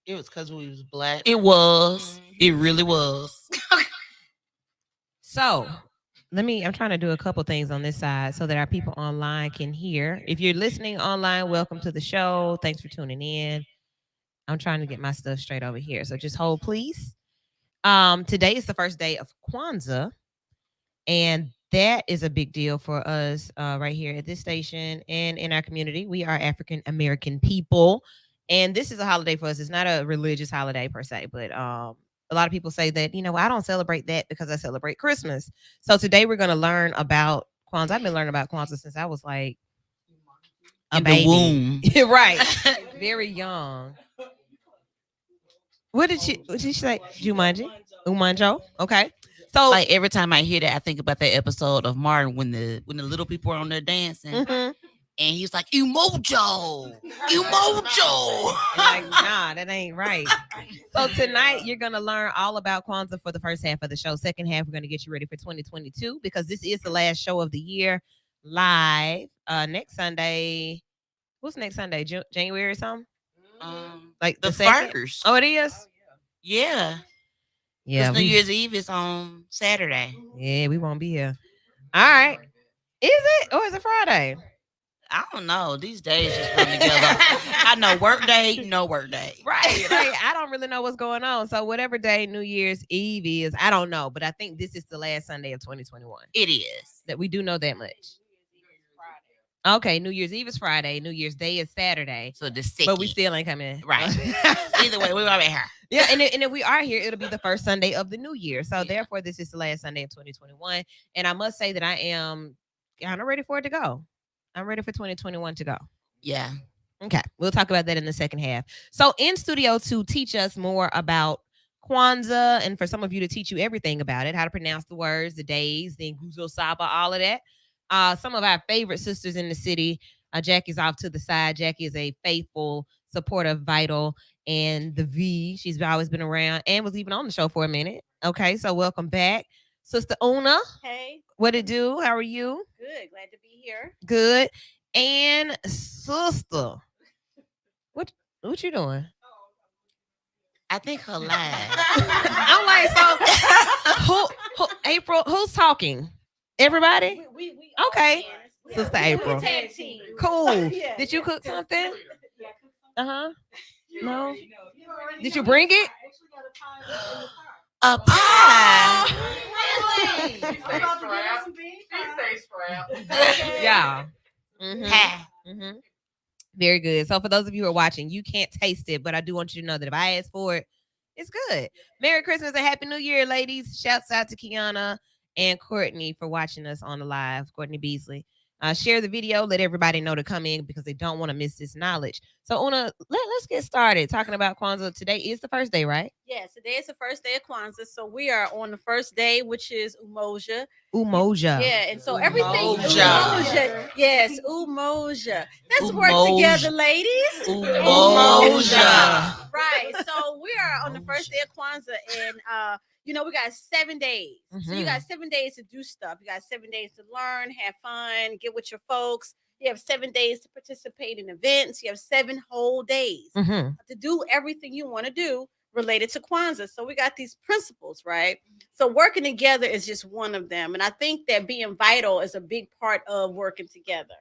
It was because we was black. It was. It really was. So I'm trying to do a couple things on this side so that our people online can hear. If you're listening online, welcome to the show. Thanks for tuning in. I'm trying to get my stuff straight over here. So just hold, please. Today is the first day of Kwanzaa, and that is a big deal for us right here at this station and in our community. We are African American people, and this is a holiday for us. It's not a religious holiday per se, but a lot of people say that, I don't celebrate that because I celebrate Christmas. So today we're going to learn about Kwanzaa. I've been learning about Kwanzaa since I was like a In baby. the womb. Right. Very young. What did she say? Jumanji? Umanjo? Okay. So Like every time I hear that, I think about that episode of Martin when the little people are on there dancing, mhm. and he's like, "Umojo, Umojo." Like, nah, that ain't right. So tonight you're gonna learn all about Kwanzaa for the first half of the show. Second half, we're gonna get you ready for 2022 because this is the last show of the year live. Next Sunday. What's next Sunday? January or something? Like the second? first. Oh, it is? Yeah. Yeah. New Year's Eve is on Saturday. Yeah, we won't be here. All right. Is it? Or is it Friday? I don't know. These days just run together. I know work day, no work day. Right. Like, I don't really know what's going on. So whatever day New Year's Eve is, I don't know. But I think this is the last Sunday of 2021. It is. That we do know that much. Okay, New Year's Eve is Friday. New Year's Day is Saturday. So the second. But we still ain't coming. Right. Either way, we're here. Yeah, and if we are here, it'll be the first Sunday of the new year. So therefore, this is the last Sunday of 2021. And I must say that I am kind of ready for it to go. I'm ready for 2021 to go. Yeah. Okay. We'll talk about that in the second half. So in studio to teach us more about Kwanzaa, and for some of you to teach you everything about it, how to pronounce the words, the days, the Nguzo Saba, all of that. Some of our favorite sisters in the city. Jackie's off to the side. Jackie is a faithful, supportive, vital, and the V. She's always been around and was even on the show for a minute. Okay, so welcome back. Sister Una. Hey. What it do? How are you? Good. Glad to be here. Good. And sister. What you doing? I think her live. I'm like, so who April, who's talking? Everybody? We Okay. Yeah. Sister April. Tag team. Cool. Yeah. Did you cook something? Yeah. Uh-huh. No. Did you bring it? A pie. Yeah. Mm-hmm. Pie. Mm-hmm. Very good. So for those of you who are watching, you can't taste it, but I do want you to know that if I ask for it, it's good. Merry Christmas and Happy New Year, ladies. Shouts out to Kiana and Courtney for watching us on the live. Courtney Beasley. Share the video. Let everybody know to come in because they don't want to miss this knowledge. So, Una, let's get started talking about Kwanzaa. Today is the first day, right? Yes, today is the first day of Kwanzaa. So we are on the first day, which is Umoja. Umoja. Yeah, and so everything. Umoja. Yes, Umoja. Let's work Umoja. together, ladies. Umoja. Right. So we are on the first day of Kwanzaa, and we got 7 days. So you got 7 days to do stuff. You got 7 days to learn, have fun, get with your folks. You have 7 days to participate in events. You have 7 whole days to do everything you want to do related to Kwanzaa. So we got these principles, right? So working together is just one of them. And I think that being vital is a big part of working together.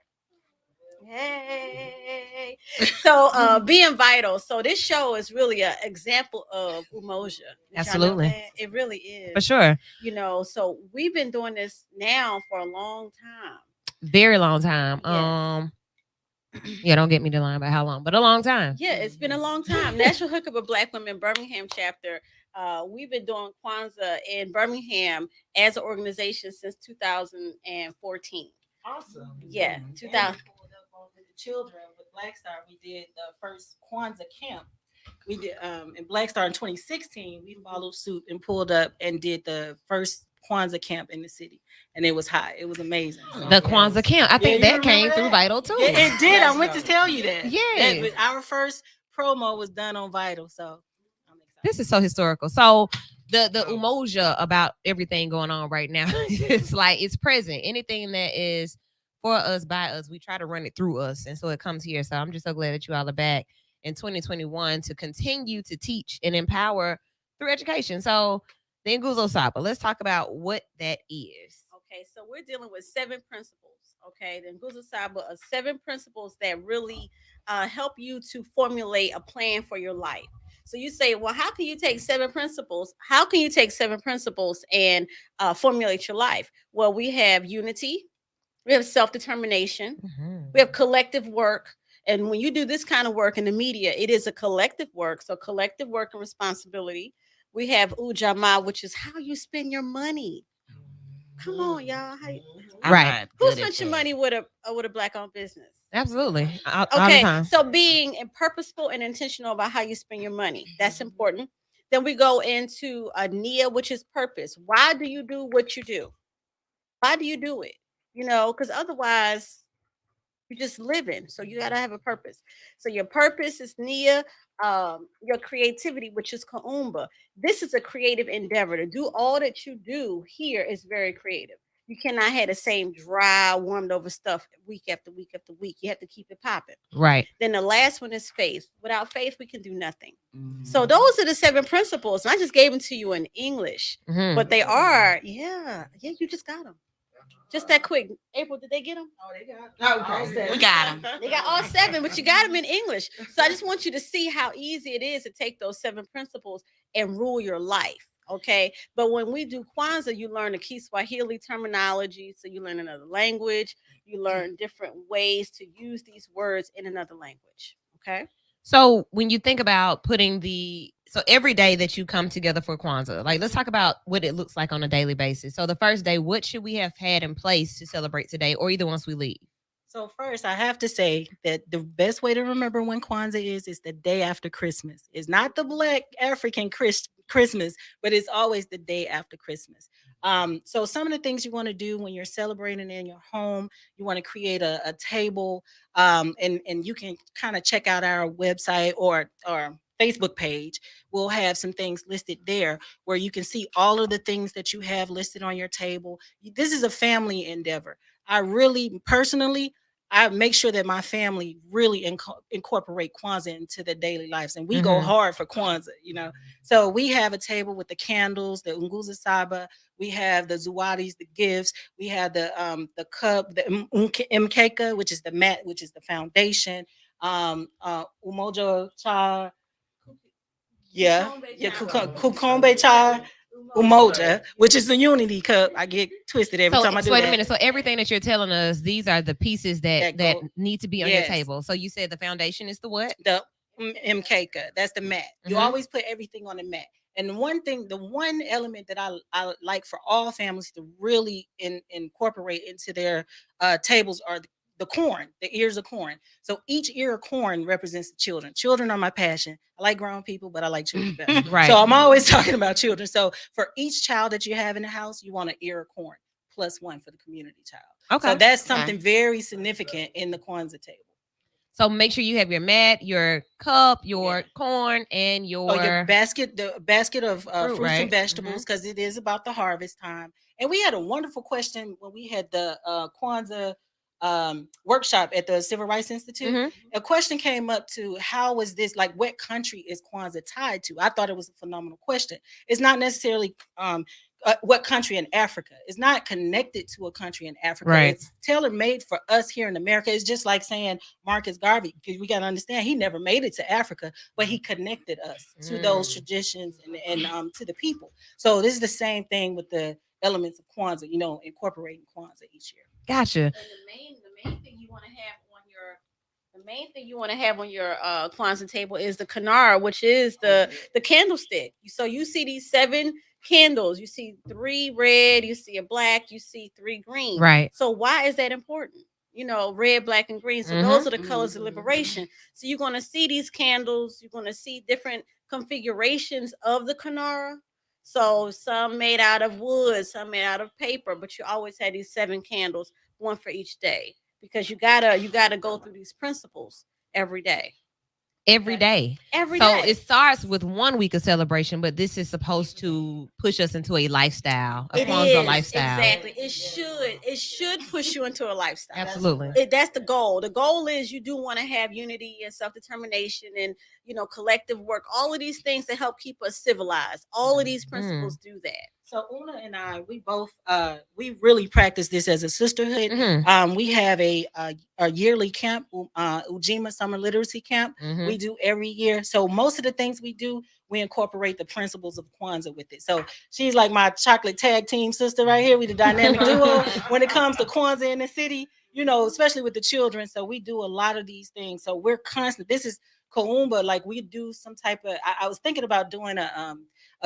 Hey. So being vital. So this show is really an example of Umoja. Absolutely. It really is. For sure. So we've been doing this now for a long time. Very long time. Yes. Yeah, don't get me to line about how long, but a long time. Yeah, it's been a long time. National Hookup of Black Women Birmingham chapter. We've been doing Kwanzaa in Birmingham as an organization since 2014. Awesome. Yeah, 2000. The children with Black Star, we did the first Kwanzaa camp. We did in Black Star in 2016. We followed suit and pulled up and did the first Kwanzaa camp in the city, and it was hot. It was amazing. So, The Kwanzaa camp. I think that came through Vital too. Yeah, it did. I went to tell you that. Yeah. Our first promo was done on Vital, so I'm excited. This is so historical. So the Umoja about everything going on right now, it's like it's present. Anything that is for us, by us, we try to run it through us, and so it comes here. So I'm just so glad that you all are back in 2021 to continue to teach and empower through education. So the Nguzo Saba, let's talk about what that is. Okay, so we're dealing with 7 principles. Okay, the Nguzo Saba are 7 principles that really help you to formulate a plan for your life. So you say, well, how can you take 7 principles? How can you take 7 principles and formulate your life? Well, we have unity, we have self determination, we have collective work. And when you do this kind of work in the media, it is a collective work. So collective work and responsibility. We have Ujamaa, which is how you spend your money. Come on, y'all. I'm Right. not Who good at spent your that. money with a black owned business? Absolutely. All the Okay, time. so being purposeful and intentional about how you spend your money, that's important. Then we go into a Nia, which is purpose. Why do you do what you do? Why do you do it? Because otherwise you're just living. So you gotta have a purpose. So your purpose is Nia. Your creativity, which is Kaumba. This is a creative endeavor. To do all that you do here is very creative. You cannot have the same dry, warmed over stuff week after week after week. You have to keep it popping. Right. Then the last one is faith. Without faith, we can do nothing. Mhm. So those are the 7 principles. And I just gave them to you in English, Mhm. but they are, you just got them. Just that quick. April, did they get them? Oh, they got. We got 'em. They got all 7, but you got them in English. So I just want you to see how easy it is to take those 7 principles and rule your life. Okay. But when we do Kwanzaa, you learn the Kiswahili terminology. So you learn another language. You learn different ways to use these words in another language. Okay. So when you think about so every day that you come together for Kwanzaa, like let's talk about what it looks like on a daily basis. So the first day, what should we have had in place to celebrate today, or either once we leave? So first, I have to say that the best way to remember when Kwanzaa is the day after Christmas. It's not the Black African Christmas, but it's always the day after Christmas. So some of the things you want to do when you're celebrating in your home, you want to create a table, and you can kind of check out our website or Facebook page. We'll have some things listed there where you can see all of the things that you have listed on your table. This is a family endeavor. I really personally, I make sure that my family really incorporate Kwanzaa into their daily lives, and we go hard for Kwanzaa. So we have a table with the candles, the Nguza Saba, we have the Zuwadis, the gifts, we have the cup, the Mkeka, which is the mat, which is the foundation, Umoja Cha, Kukombe Cha, Umoja, which is the unity cup. I get twisted every time I do wait that. a minute. So everything that you're telling us, these are the pieces that That go- need to be on your Yes. table. So you said the foundation is the what? The Mkeka, that's the mat. You Mhm. always put everything on the mat. And the one element that I like for all families to really incorporate into their tables are the corn, the ears of corn. So each ear of corn represents the children. Children are my passion. I like grown people, but I like children better. Right. So I'm always talking about children. So for each child that you have in the house, you want an ear of corn plus one for the community child. Okay. So that's something very significant in the Kwanzaa table. So make sure you have your mat, your cup, your corn, and your the basket of fruits right? and vegetables, because it is about the harvest time. And we had a wonderful question when we had the Kwanzaa workshop at the Civil Rights Institute. Mhm. A question came up to how is this, like, what country is Kwanzaa tied to? I thought it was a phenomenal question. It's not necessarily what country in Africa. It's not connected to a country in Africa. Right. It's tailor made for us here in America. It's just like saying Marcus Garvey, because we got to understand he never made it to Africa, but he connected us to those traditions and to the people. So this is the same thing with the elements of Kwanzaa, incorporating Kwanzaa each year. Gotcha. And the main thing you want to have on your Kwanzaa table is the kanara, which is the candlestick. So you see these 7 candles. You see 3 red, you see a black, you see 3 green. Right. So why is that important? Red, black, and green. So those are the colors of liberation. So you're going to see these candles. You're going to see different configurations of the kanara. So some made out of wood, some made out of paper, but you always had these 7 candles, one for each day, because you gotta go through these principles every day. every day. Every So day. it starts with 1 week of celebration, but this is supposed to push us into a lifestyle, a It Kwanzaa is lifestyle. exactly. It should push you into a lifestyle. Absolutely. That's the goal. The goal is you do want to have unity and self-determination and collective work. All of these things to help keep us civilized. All of these principles do that. So Una and I, we both we really practice this as a sisterhood. We have a yearly camp, Ujima Summer Literacy Camp. We do every year. So most of the things we do, we incorporate the principles of Kwanzaa with it. So she's like my chocolate tag team sister right here. We the dynamic duo when it comes to Kwanzaa in the city, especially with the children. So we do a lot of these things. So we're constant. This is Kaumba, like we do some type of, I was thinking about doing a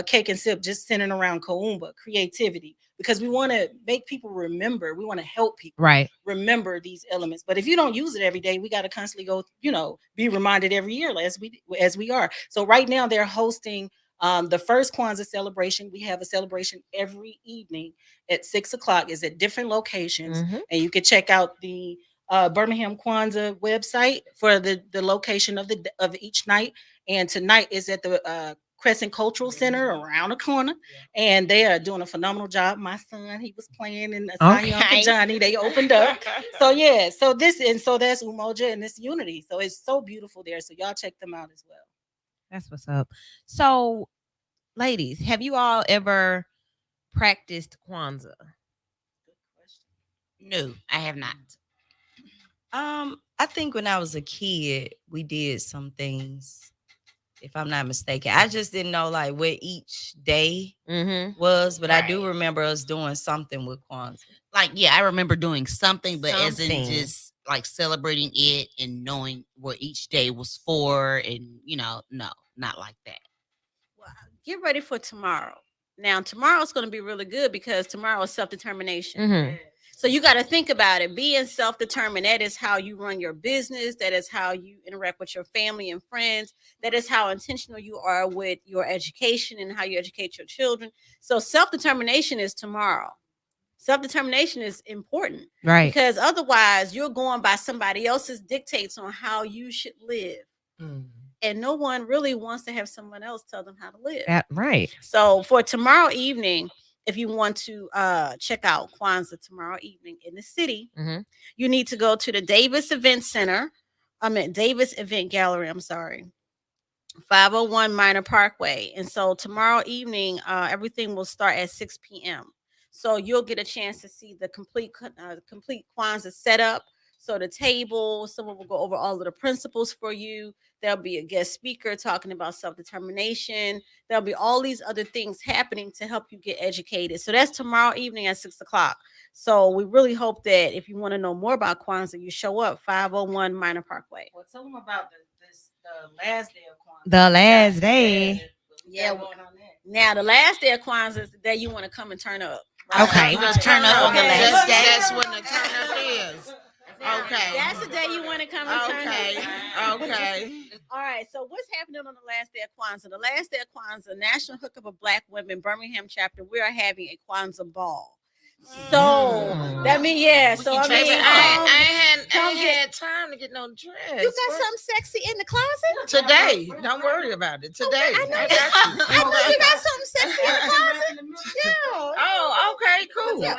cake and sip just centering around Kaumba, creativity, because we want to make people remember. We want to help people remember these elements. But if you don't use it every day, we got to constantly go, be reminded every year as we are. So right now they're hosting the first Kwanzaa celebration. We have a celebration every evening at 6:00. It's at different locations, and you can check out the Birmingham Kwanzaa website for the location of each night. And tonight is at the Crescent Cultural Center around the corner, and they are doing a phenomenal job. My son, he was playing in the for Johnny. They opened up, so that's Umoja and this unity. So it's so beautiful there. So y'all check them out as well. That's what's up. So, ladies, have you all ever practiced Kwanzaa? No, I have not. I think when I was a kid, we did some things, if I'm not mistaken. I just didn't know like what each day was, but I do remember us doing something with Kwanzaa. Like, yeah, I remember doing something, but as in just like celebrating it and knowing what each day was for, and no, not like that. Well, get ready for tomorrow. Now, tomorrow's going to be really good because tomorrow is self-determination. So you got to think about it. Being self-determined, that is how you run your business. That is how you interact with your family and friends. That is how intentional you are with your education and how you educate your children. So self-determination is tomorrow. Self-determination is important. Right. Because otherwise you're going by somebody else's dictates on how you should live. And no one really wants to have someone else tell them how to live. Right. So for tomorrow evening, if you want to check out Kwanzaa tomorrow evening in the city, you need to go to the Davis Event Center. Davis Event Gallery. I'm sorry. 501 Minor Parkway. And so tomorrow evening, everything will start at 6 p.m. So you'll get a chance to see the complete Kwanzaa setup. So the table, someone will go over all of the principles for you. There'll be a guest speaker talking about self-determination. There'll be all these other things happening to help you get educated. So that's tomorrow evening at 6:00. So we really hope that if you want to know more about Kwanzaa, you show up 501 Minor Parkway. Well, tell them about the last day of Kwanzaa. The last day. Yeah. Now the last day of Kwanzaa is the day you want to come and turn up. Okay. Let's turn up on the last day. That's when the turn up is. Okay. That's the day you want to come and turn up. Okay. All right. So what's happening on the last day of Kwanzaa? The last day of Kwanzaa, National Hookup of Black Women, Birmingham chapter, we are having a Kwanzaa ball. So that means So I mean, I ain't had time to get no dress. You got something sexy in the closet Today. Don't worry about it. Today. I know you got something sexy in the closet. Yeah. Oh, okay, cool. So it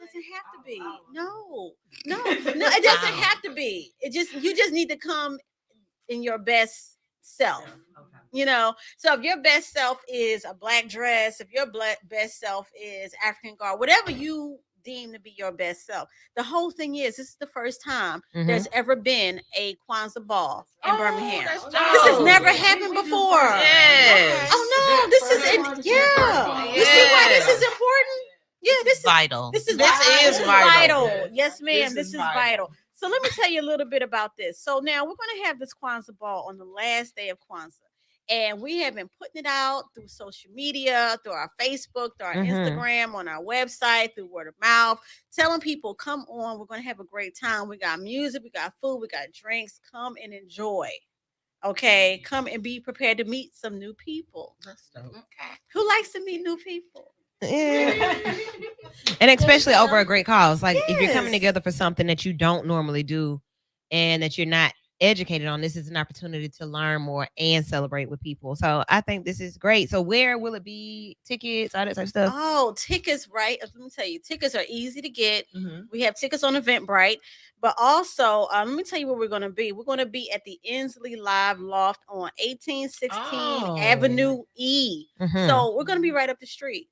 doesn't have to be. No, it doesn't have to be. You just need to come in your best self. So if your best self is a black dress, if your best self is African garb, whatever you deem to be your best self. The whole thing is, this is the first time there's ever been a Kwanzaa ball in Birmingham. This has never happened before. Yes. Oh no, this is You see why this is important? Yeah, this is vital. This is vital. Yes, ma'am. This is vital. So let me tell you a little bit about this. So now we're going to have this Kwanzaa ball on the last day of Kwanzaa. And we have been putting it out through social media, through our Facebook, through our Instagram, on our website, through word of mouth, telling people, come on, we're going to have a great time. We got music, we got food, we got drinks. Come and enjoy. Okay? Come and be prepared to meet some new people. That's dope. Okay. Who likes to meet new people? Yeah. And especially over a great cause. Like if you're coming together for something that you don't normally do and that you're not educated on this is an opportunity to learn more and celebrate with people. So I think this is great. So where will it be? Tickets, all that type of stuff. Oh, tickets, right? Let me tell you, tickets are easy to get. Mhm. We have tickets on Eventbrite, but also let me tell you where we're going to be. We're going to be at the Inslee Live Loft on 1816 Oh. Avenue E. Mhm. So we're going to be right up the street.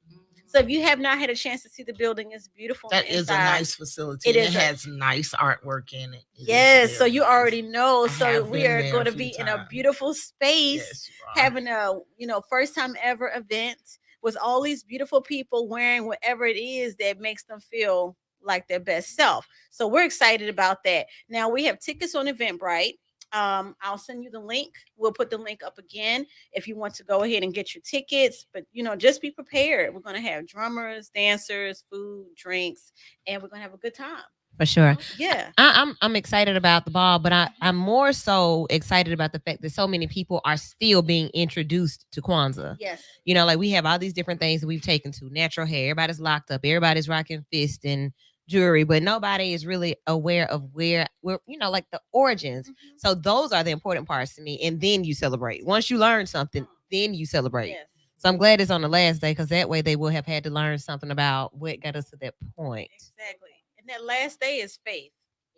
So if you have not had a chance to see the building, it's beautiful. That is a nice facility. It It is has nice artwork in it. Yes, so you already know. I So have we been are there going a to few be in a times. beautiful space, Yes, you are. having a first time ever event with all these beautiful people wearing whatever it is that makes them feel like their best self. So we're excited about that. Now we have tickets on Eventbrite. I'll send you the link. We'll put the link up again if you want to go ahead and get your tickets. But just be prepared. We're going to have drummers, dancers, food, drinks, and we're going to have a good time. For sure. Yeah. I'm excited about the ball, but I'm more so excited about the fact that so many people are still being introduced to Kwanzaa. Yes. Like we have all these different things that we've taken to natural hair. Everybody's locked up. Everybody's rocking fist and jewelry, but nobody is really aware of where like the origins. Mm-hmm. So those are the important parts to me. And then you celebrate. Once you learn something, then you celebrate. Yes. So I'm glad it's on the last day because that way they will have had to learn something about what got us to that point. Exactly. And that last day is faith.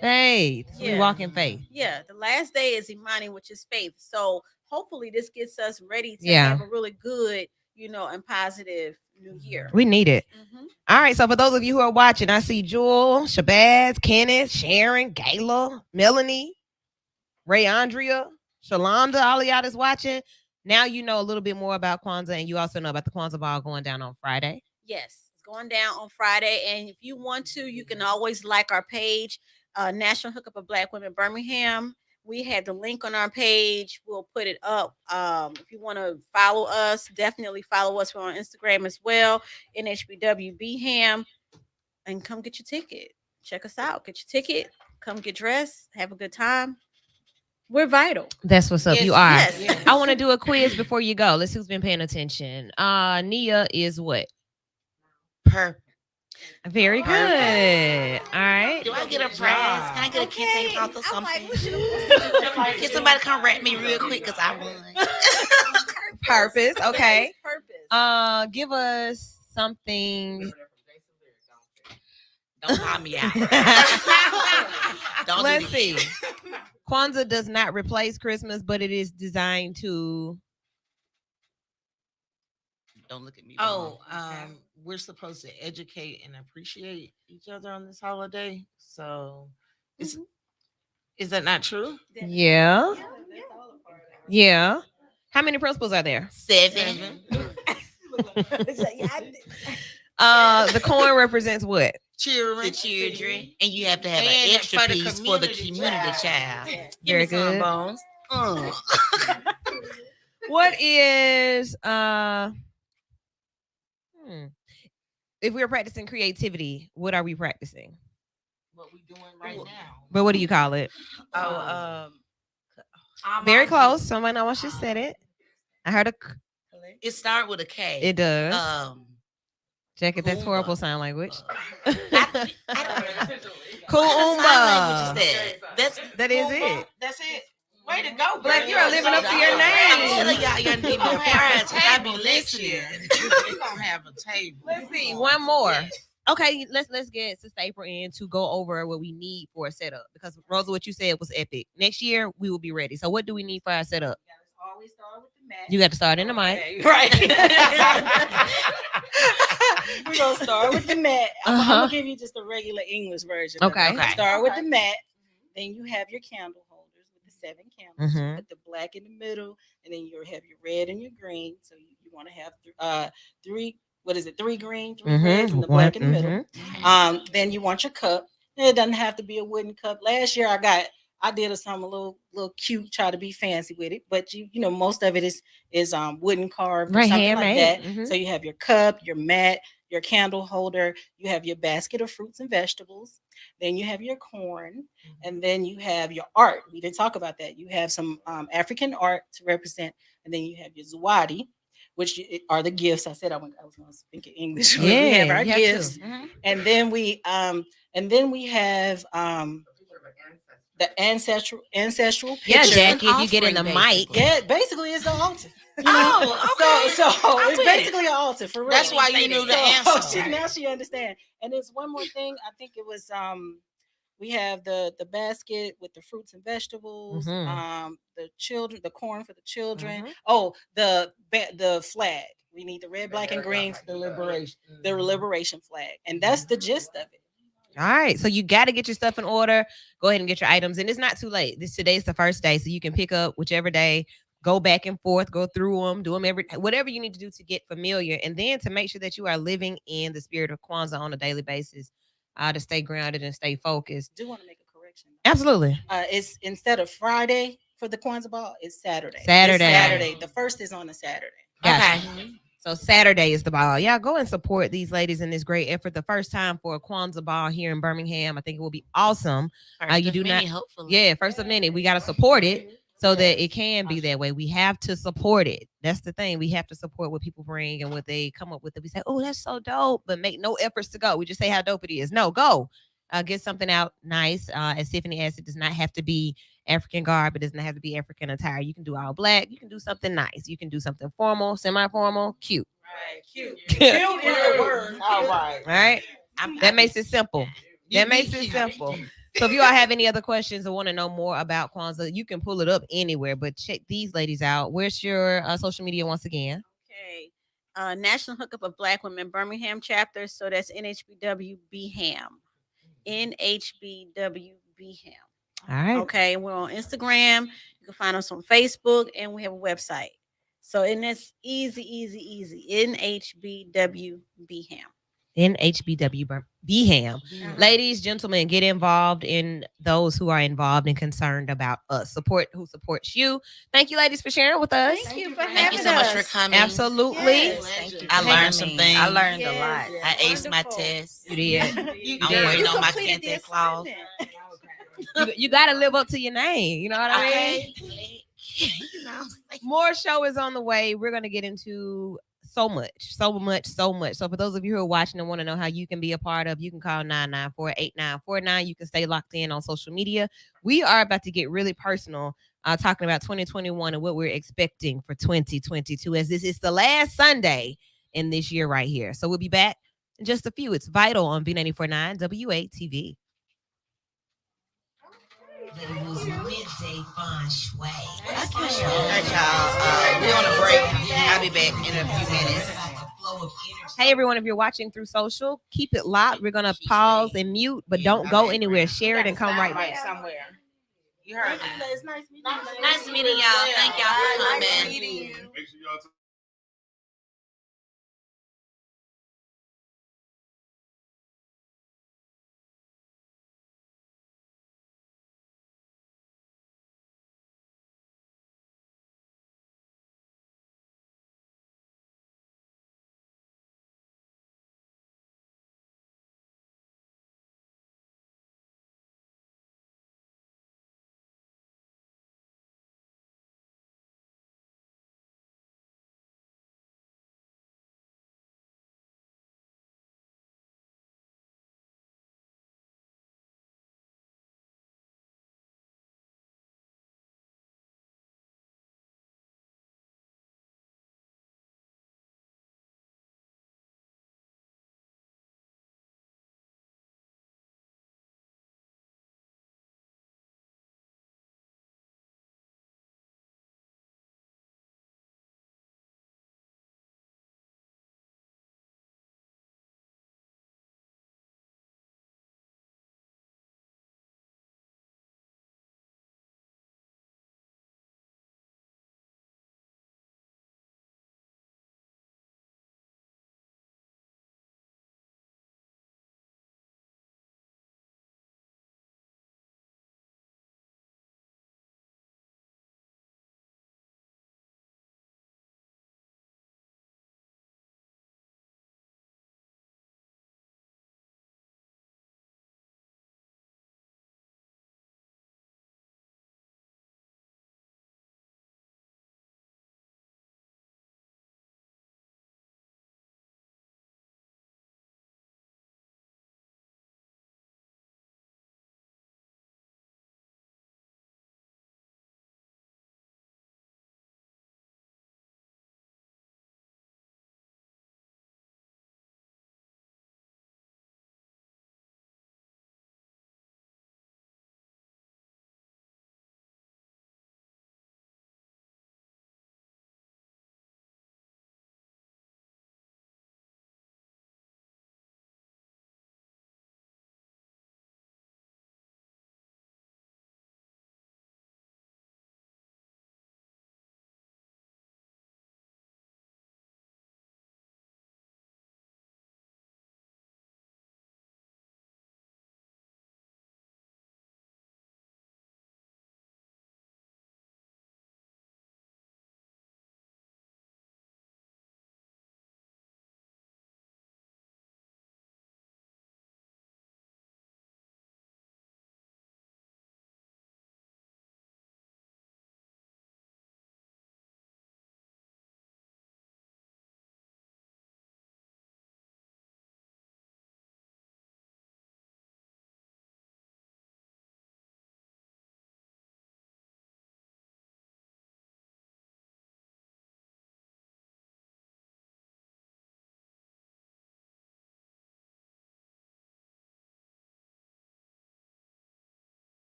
Faith. We Yeah. walk in faith. Yeah. The last day is Imani, which is faith. So hopefully this gets us ready to Yeah. have a really good, and positive new year. We need it. Mhm. All right. So for those of you who are watching, I see Jewel, Shabazz, Kenneth, Sharon, Gayla, Melanie, Ray Andrea, Shalonda, all of y'all that's watching. Now you know a little bit more about Kwanzaa, and you also know about the Kwanzaa ball going down on Friday. Yes. It's going down on Friday. And if you want to, you can always like our page, National Hookup of Black Women Birmingham. We have the link on our page. We'll put it up. If you want to follow us, definitely follow us. We're on Instagram as well, NHBW Beham. And come get your ticket. Check us out. Get your ticket. Come get dressed. Have a good time. We're vital. That's what's up. Yes, You are. yes. I want to do a quiz before you go. Let's see who's been paying attention. Nia is what? Purple. Very good. All right. Do I get a prize? Can I get a keychain Okay. also I'm like, something? Can somebody come rap me real quick because I won? Purpose. Okay. Purpose. Give us something. Don't call me out. Don't Let's do see. that. Kwanzaa does not replace Christmas, but it is designed to. Don't look at me. Oh, wrong. we're supposed to educate and appreciate each other on this holiday. So, is that not true? Yeah. Yeah. How many principals are there? 7. The coin represents what? Children. The children, and you have to have And an extra for the piece for the community community child. child. Very Give me some good. bones. What is if we're practicing creativity, what are we practicing? What we doing right now? But what do you call it? Very close. Someone almost just said it. I heard a. It started with a K. It does. Check it. That's Kumba. horrible sign language. I Kumba. That's That is it. That's it. Way to go, Black, you are living up to your I'm name. telling y'all, y'all need We're a gonna have prize. a I be table next year. listening. We're gonna have a table. Let's see. One more. Okay, let's get Sister April in to go over what we need for a setup because Rosa, what you said was epic. Next year we will be ready. So what do we need for our setup? Always start with the mat. You got to start in the mic. Okay, right. We're gonna start with the mat. I'm gonna give you just a regular English version. of it. Okay. Start with the mat. Then you have your candle holders with the 7 candles. Mhm. You put the black in the middle, and then you have your red and your green. So you want to have 3. What is it? 3 green, 3 reds, and the black in the middle. Then you want your cup. It doesn't have to be a wooden cup. Last year I did something a little cute, try to be fancy with it, but you know most of it is wooden carved, or Right, something handmade. like that. Mhm. So you have your cup, your mat, your candle holder. You have your basket of fruits and vegetables. Then you have your corn, and then you have your art. We didn't talk about that. You have some African art to represent, and then you have your zawadi, which are the gifts. I said I was going to speak in English. We have our you have gifts, to. and then we have the ancestral Yeah, picture. Jackie, if you get in the mic. Yeah, basically it's an altar. You know? Oh, okay. So I'm it's with basically an altar for real. That's why you knew the answer. Now she understand. And there's one more thing. I think it was we have the basket with the fruits and vegetables, the corn for the children. Oh, the flag. We need the red, black, and green for the liberation flag, and that's the gist of it. All right, so you got to get your stuff in order. Go ahead and get your items, and it's not too late. Today's the first day, so you can pick up whichever day. Go back and forth, go through them, do them whatever you need to do to get familiar, and then to make sure that you are living in the spirit of Kwanzaa on a daily basis, to stay grounded and stay focused. I do want to make a correction. Absolutely. It's instead of Friday for the Kwanzaa ball, it's Saturday. Saturday. The first is on a Saturday. Gotcha. Okay. So Saturday is the ball. Y'all go and support these ladies in this great effort. The first time for a Kwanzaa ball here in Birmingham. I think it will be awesome. You do not. Hopefully. Yeah, first of many. We got to support it so that it can be that way. We have to support it. That's the thing. We have to support what people bring and what they come up with. We say, oh, that's so dope, but make no efforts to go. We just say how dope it is. No, go. Get something out nice. As Tiffany asked, it does not have to be African garb. It doesn't have to be African attire. You can do all black. You can do something nice. You can do something formal, semi-formal, cute. Right, cute. Cute is the word. All right. All right. That makes it simple. That makes it simple. So if you all have any other questions or want to know more about Kwanzaa, you can pull it up anywhere, but check these ladies out. Where's your social media once again? Okay. National Hookup of Black Women Birmingham chapter. So that's NHBW BHAM. NHBW BHAM. All right. Okay. We're on Instagram. You can find us on Facebook, and we have a website. So, and that's easy. NHBW BHAM. NHBW BHAM. Ladies, gentlemen, get involved in those who are involved and concerned about us. Support who supports you. Thank you, ladies, for sharing with us. Thank you for having us. Thank you so much for coming. Absolutely. Yes, thank you. I learned some things. I learned a lot. I aced my test. You did. I'm waiting on my Kente clause. You got to live up to your name. You know what I mean? More show is on the way. We're going to get into so much. So for those of you who are watching and want to know how you can be a part of, you can call 994-8949. You can stay locked in on social media. We are about to get really personal, talking about 2021 and what we're expecting for 2022, as this is the last Sunday in this year right here. So we'll be back in just a few. It's Vital on B94.9 WATV. Midday fun sway. All right, y'all. We're on a break. I'll be back in a few minutes. Hey, everyone, if you're watching through social, keep it locked. We're going to pause and mute, but don't go anywhere. Share it and come right back. Somewhere. You heard me. It's nice meeting you. Nice meeting y'all. Thank y'all for coming. Nice meeting you. Make sure y'all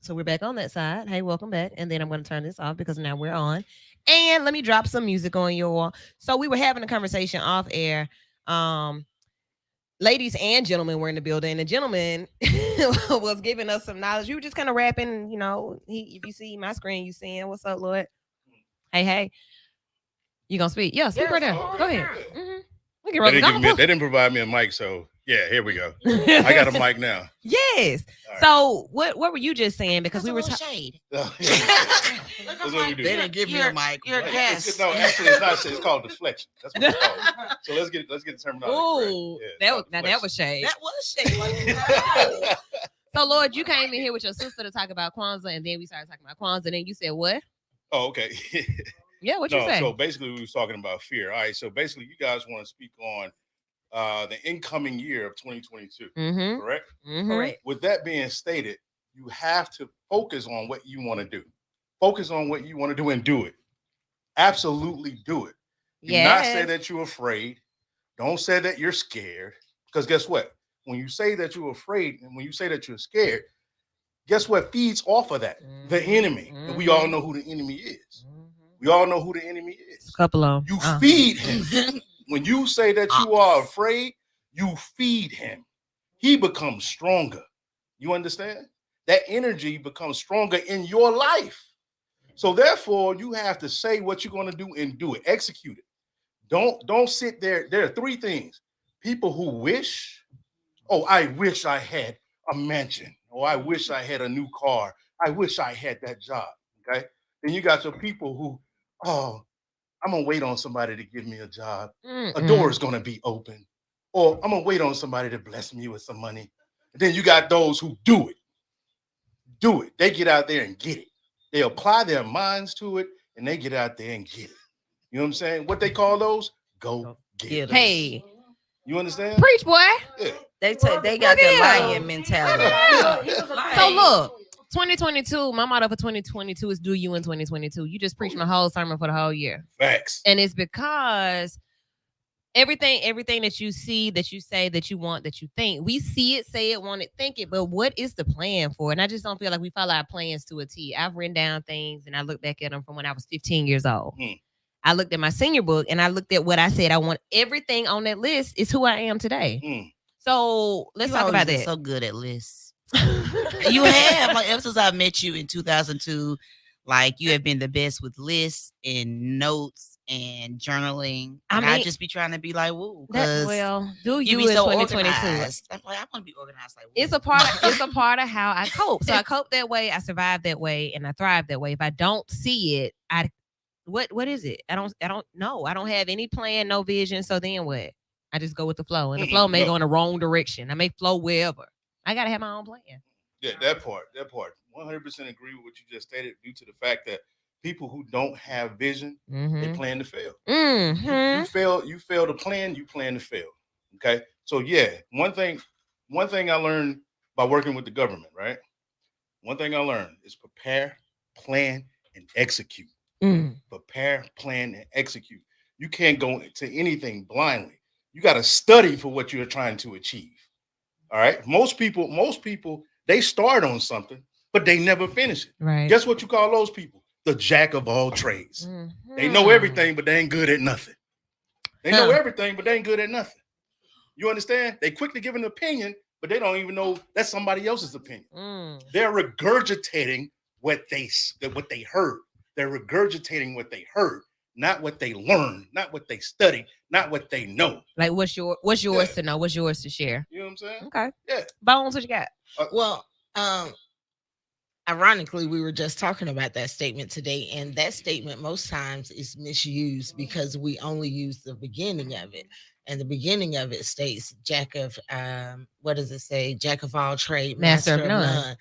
So we're back on that side. Hey, welcome back. And then I'm going to turn this off because now we're on. And let me drop some music on y'all. So we were having a conversation off air. Ladies and gentlemen were in the building. The gentleman was giving us some knowledge. We were just kind of rapping, if you see my screen, you seeing what's up, Lord? Hey. You gonna speak? Yeah, speak right there. Go ahead. Mm-hmm. They didn't provide me a mic, so yeah, here we go. I got a mic now. Yes. Right. So what were you just saying? Because we were shade. That's what we do. They didn't give me a mic. You're a guest. No, actually, it's not. It's called deflection. That's what it's called. So let's get the terminology. Ooh, yeah, that was shade. That was shade. So Lord, you came in here with your sister to talk about Kwanzaa, and then we started talking about Kwanzaa, and then you said what? Oh, okay. Yeah, what you say? So basically, we was talking about fear. All right. So basically, you guys want to speak on the incoming year of 2022, correct? Mm-hmm. Correct. With that being stated, you have to focus on what you want to do. Focus on what you want to do and do it. Absolutely do it. Do not say that you're afraid. Don't say that you're scared. Because guess what? When you say that you're afraid and when you say that you're scared, guess what feeds off of that? The enemy. And we all know who the enemy is. We all know who the enemy is. A couple of you feed him. When you say that you are afraid, you feed him. He becomes stronger. You understand? That energy becomes stronger in your life. So therefore, you have to say what you're going to do and do it. Execute it. Don't sit there. There are three things. People who wish, I wish I had a mansion. I wish I had a new car. I wish I had that job. Okay. Then you got your people who, I'm going to wait on somebody to give me a job. A door is going to be open. Or I'm going to wait on somebody to bless me with some money. And then you got those who do it. Do it. They get out there and get it. They apply their minds to it and they get out there and get it. You know what I'm saying? What they call those? Go get it. Hey. You understand? Preach, boy. Yeah. They got the lion mentality. So look. 2022, my motto for 2022 is do you in 2022. You just preach my whole sermon for the whole year. Facts. And it's because everything that you see, that you say, that you want, that you think, we see it, say it, want it, think it, but what is the plan for it? And I just don't feel like we follow our plans to a T. I've written down things and I look back at them from when I was 15 years old. I looked at my senior book and I looked at what I said. I want everything on that list is who I am today. So let's talk about that. So good at lists. You have, like, ever since I met you in 2002, like, you have been the best with lists and notes and journaling. And I just be trying to be like, woo. Do you be in so 2022? Organized. I'm like, I want to be organized. Like, woo. It's a part of how I cope. So I cope that way, I survive that way, and I thrive that way. If I don't see it, what is it? I don't know. I don't have any plan, no vision. So then what? I just go with the flow. And the flow may go in the wrong direction. I may flow wherever. I gotta have my own plan. Yeah, that part. 100% agree with what you just stated, due to the fact that people who don't have vision, they plan to fail. You fail to plan, you plan to fail. Okay. So yeah, one thing I learned by working with the government, right? One thing I learned is prepare, plan, and execute. Prepare, plan, and execute. You can't go into anything blindly. You got to study for what you're trying to achieve. All right. Most people, they start on something, but they never finish it. Right. Guess what you call those people? The jack of all trades. They know everything, but they ain't good at nothing. They know everything, but they ain't good at nothing. You understand? They quick to give an opinion, but they don't even know that's somebody else's opinion. They're regurgitating what they heard. They're regurgitating what they heard, not what they learned, not what they studied, not what they know. Like, what's yours to know? What's yours to share? You know what I'm saying? Okay. Yeah. Bones, what you got? Well, ironically, we were just talking about that statement today, and that statement most times is misused because we only use the beginning of it. And the beginning of it states jack of what does it say? Jack of all trade, master of none.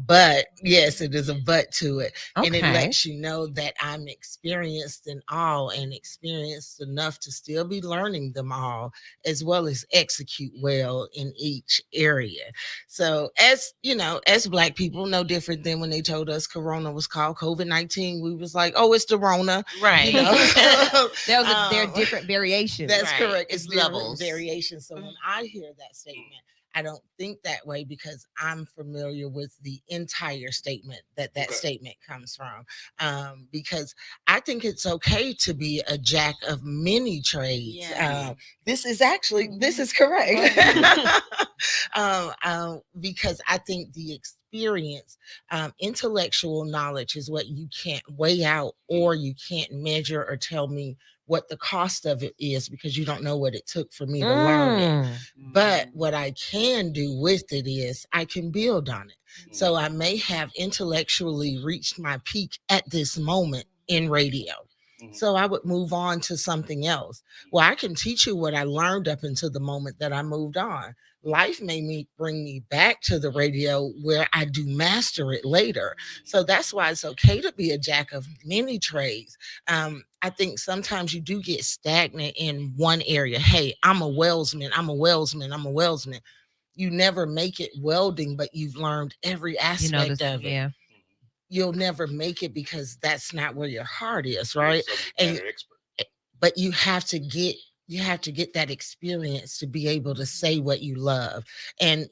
But yes, it is a but to it. Okay. And it lets you know that I'm experienced in all and experienced enough to still be learning them all, as well as execute well in each area. So as you know, as Black people, no different than when they told us Corona was called COVID-19. We was like, oh, it's the Rona. Right. You know? There are different variations. That's right. correct. It's levels levels. Variations. So when I hear that statement, I don't think that way because I'm familiar with the entire statement that statement comes from. Because I think it's okay to be a jack of many trades. Yeah. This is correct. Because I think the experience, intellectual knowledge is what you can't weigh out or you can't measure or tell me what the cost of it is because you don't know what it took for me to learn it. But what I can do with it is I can build on it. So I may have intellectually reached my peak at this moment in radio. So I would move on to something else. Well, I can teach you what I learned up until the moment that I moved on. Life may bring me back to the radio where I do master it later. So that's why it's okay to be a jack of many trades. I think sometimes you do get stagnant in one area. Hey, I'm a welsman. You never make it welding, but you've learned every aspect of it. Yeah. You'll never make it because that's not where your heart is, right? But you have to get that experience to be able to say what you love. And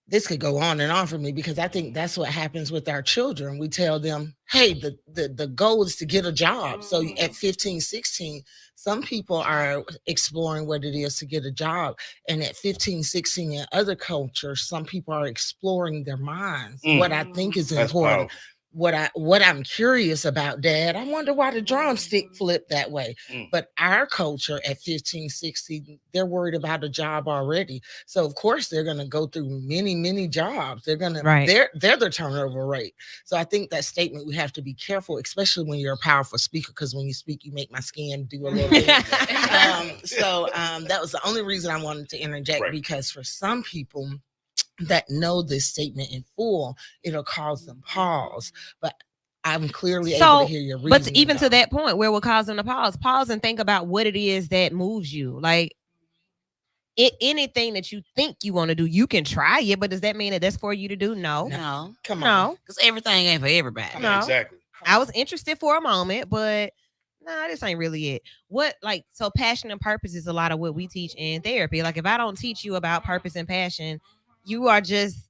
this could go on and on for me because I think that's what happens with our children. We tell them, hey, the goal is to get a job. So at 15, 16, some people are exploring what it is to get a job. And at 15, 16 in other cultures, some people are exploring their minds. What I think is important. What I'm curious about, Dad, I wonder why the drumstick flipped that way. But our culture at 15, 16, they're worried about a job already. So of course they're going to go through many, many jobs. They're going to, they're the turnover rate. So I think that statement, we have to be careful, especially when you're a powerful speaker, because when you speak, you make my skin do a little bit. That was the only reason I wanted to interject, because for some people that know this statement in full, it'll cause them pause. But I'm clearly able to hear your reason. But even to that point where we'll cause them to pause and think about what it is that moves you. Like anything that you think you want to do, you can try it, but does that mean that that's for you to do? No. Come on. Because everything ain't for everybody. No. Exactly. I was interested for a moment, but this ain't really it. So passion and purpose is a lot of what we teach in therapy. Like if I don't teach you about purpose and passion, you are just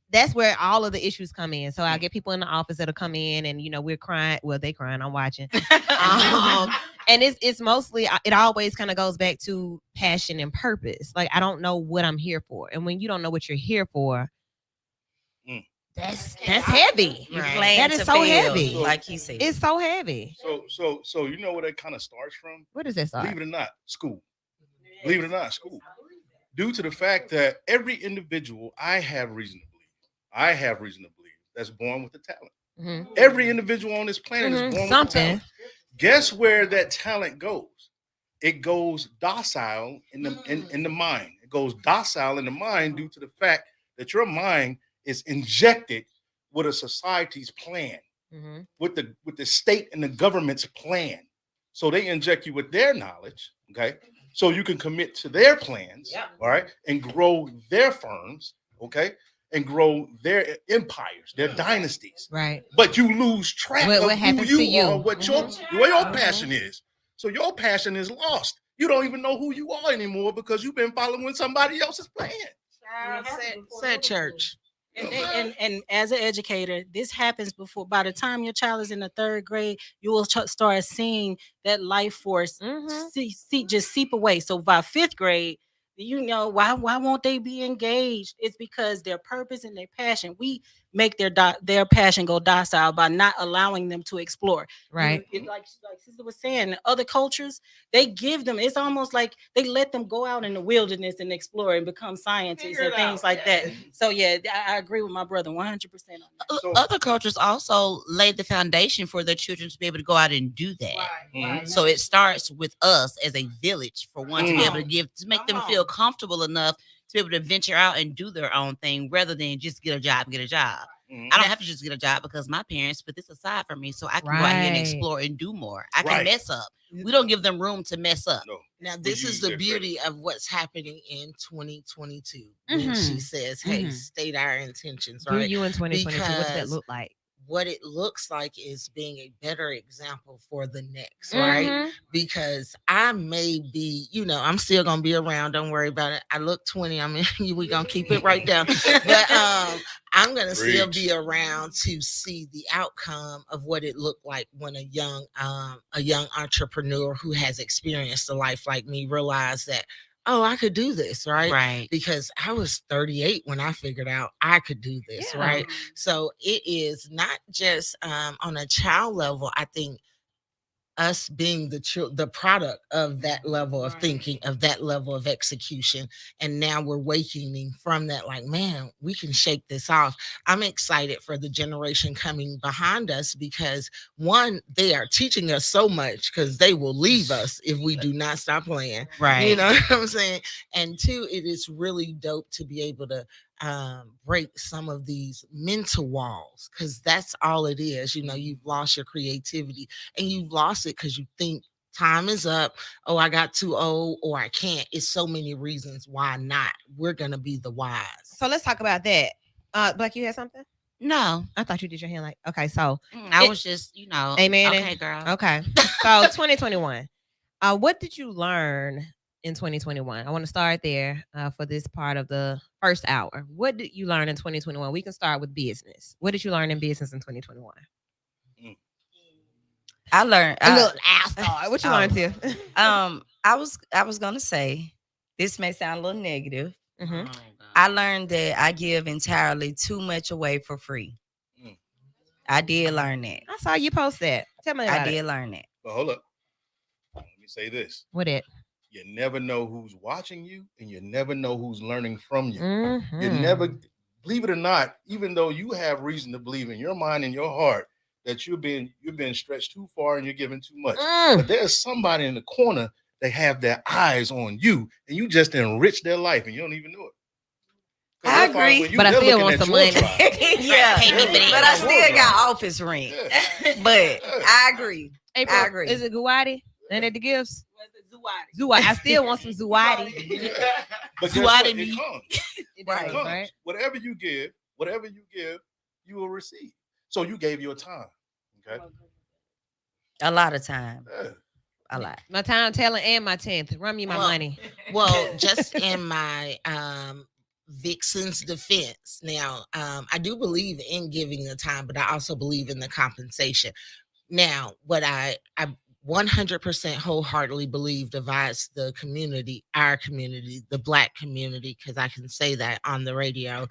that's where all of the issues come in. So I get people in the office that'll come in and we're crying. Well, they crying, I'm watching. And it's mostly, it always kind of goes back to passion and purpose. Like I don't know what I'm here for. And when you don't know what you're here for, that's heavy. Right. That is so heavy. Like he said. It's so heavy. So you know where that kind of starts from? Where does that start? Believe it or not, school. Believe it or not, school. Due to the fact that every individual, I have reason to believe, that's born with a talent. Mm-hmm. Every individual on this planet is born with a talent. Guess where that talent goes? It goes docile in the mind. It goes docile in the mind due to the fact that your mind is injected with a society's plan, with the state and the government's plan. So they inject you with their knowledge, okay? So you can commit to their plans, all right, and grow their firms, okay, and grow their empires, their dynasties. Right. But you lose track of who you are, what your passion is. So your passion is lost. You don't even know who you are anymore because you've been following somebody else's plan. Said church. And as an educator, this happens before. By the time your child is in the third grade, you will start seeing that life force just seep away. So by fifth grade, why won't they be engaged? It's because their purpose and their passion. We make their passion go docile by not allowing them to explore. Right. Like Sister was saying, in other cultures, they give them. It's almost like they let them go out in the wilderness and explore and become scientists and things like that. So I agree with my brother 100% on that. So, other cultures also laid the foundation for their children to be able to go out and do that. Right. So it starts with us as a village for one to be able to make them feel comfortable enough to be able to venture out and do their own thing rather than just get a job. I don't have to just get a job because my parents put this aside for me so I can go out here and explore and do more. I can mess up. We don't give them room to mess up. No. Now, this is the beauty of what's happening in 2022. When she says, hey, state our intentions, right? You in 2022, what does that look like? what it looks like is being a better example for the next, right? Because I may be, I'm still gonna be around. Don't worry about it. I look 20. I mean, we gonna keep it right down. But I'm gonna still be around to see the outcome of what it looked like when a young entrepreneur who has experienced a life like me realized that, oh, I could do this, right? Right. Because I was 38 when I figured out I could do this, right? So it is not just on a child level. I think us being the product of that level of thinking, of that level of execution, and now we're waking from that, like, man, we can shake this off. I'm excited for the generation coming behind us, because one, they are teaching us so much, because they will leave us if we do not stop playing, Right. You know what I'm saying? And two, it is really dope to be able to break some of these mental walls, because that's all it is. You've lost your creativity, and you've lost it because you think time is up. Oh, I got too old, or I can't. It's so many reasons why not. We're gonna be the wise. So let's talk about that. Black, you had something? No, I thought you did your hand like, okay. So I was just, amen. Okay, girl. Okay. So 2021. What did you learn in 2021? I want to start there for this part of the first hour. What did you learn in 2021? We can start with business. What did you learn in business in 2021? I learned. What you learned here? I was gonna say, this may sound a little negative. Mm-hmm. I learned that I give entirely too much away for free. I did learn that. I saw you post that. Tell me about it. I did learn that. But hold up. Let me say this. What it? You never know who's watching you, and you never know who's learning from you. Mm-hmm. You never, believe it or not, even though you have reason to believe in your mind and your heart that you're being stretched too far and you're giving too much. But there's somebody in the corner that have their eyes on you, and you just enrich their life, and you don't even know it. I agree, but I still want some money. Yeah, but I still got office rent. Yeah. But I agree. April, I agree. Is it Guwadi? And at the gifts? Zuwadi. I still want some Zuwadi. But Zuwadi it comes. It Right. does, It comes. right? Whatever you give, you will receive. So you gave your time. Okay. A lot of time. Yeah. A lot. My time, talent, and my 10th. Run me my money. Well, just in my Vixenz defense, now I do believe in giving the time, but I also believe in the compensation. Now, what I 100% wholeheartedly believe divides the community, our community, the Black community, because I can say that on the radio,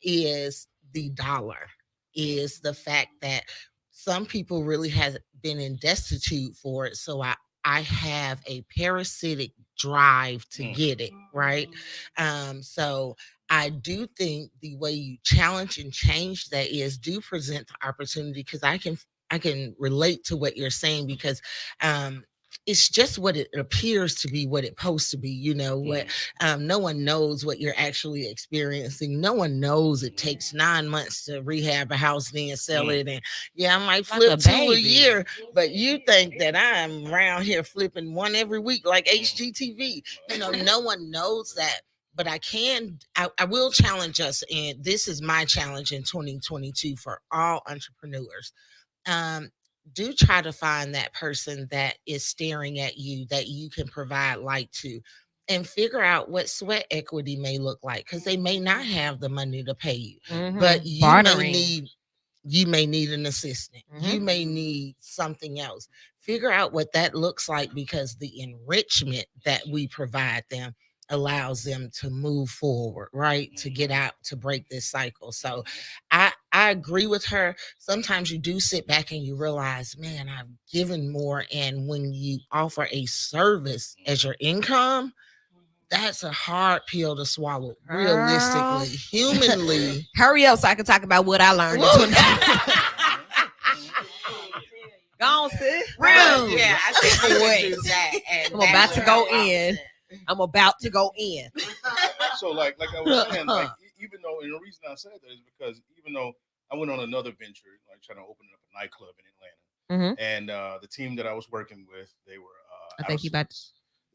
is the dollar, is the fact that some people really have been in destitute for it. So I have a parasitic drive to get it, right? So I do think the way you challenge and change that is do present the opportunity, because I can relate to what you're saying, because it's just what it appears to be, what it's supposed to be. What no one knows what you're actually experiencing. No one knows it takes 9 months to rehab a house, then sell it, and I might flip Like a 2 a baby. year. But you think that I'm around here flipping one every week like HGTV? No one knows that. But I will challenge us, and this is my challenge in 2022 for all entrepreneurs. Do try to find that person that is staring at you, that you can provide light to, and figure out what sweat equity may look like, because they may not have the money to pay you, but you may need an assistant. You may need something else. Figure out what that looks like, because the enrichment that we provide them allows them to move forward, right? To get out, to break this cycle. So I agree with her. Sometimes you do sit back and you realize, man, I've given more. And when you offer a service as your income, that's a hard pill to swallow. Realistically, humanly. Hurry up so I can talk about what I learned. Go on, sis. Rude. Yeah, I think we can do that. And I'm about to go in. I'm about to go in. So like I was saying, like, even though, and the reason I said that is because even though I went on another venture, like trying to open up a nightclub in Atlanta, and the team that I was working with, they were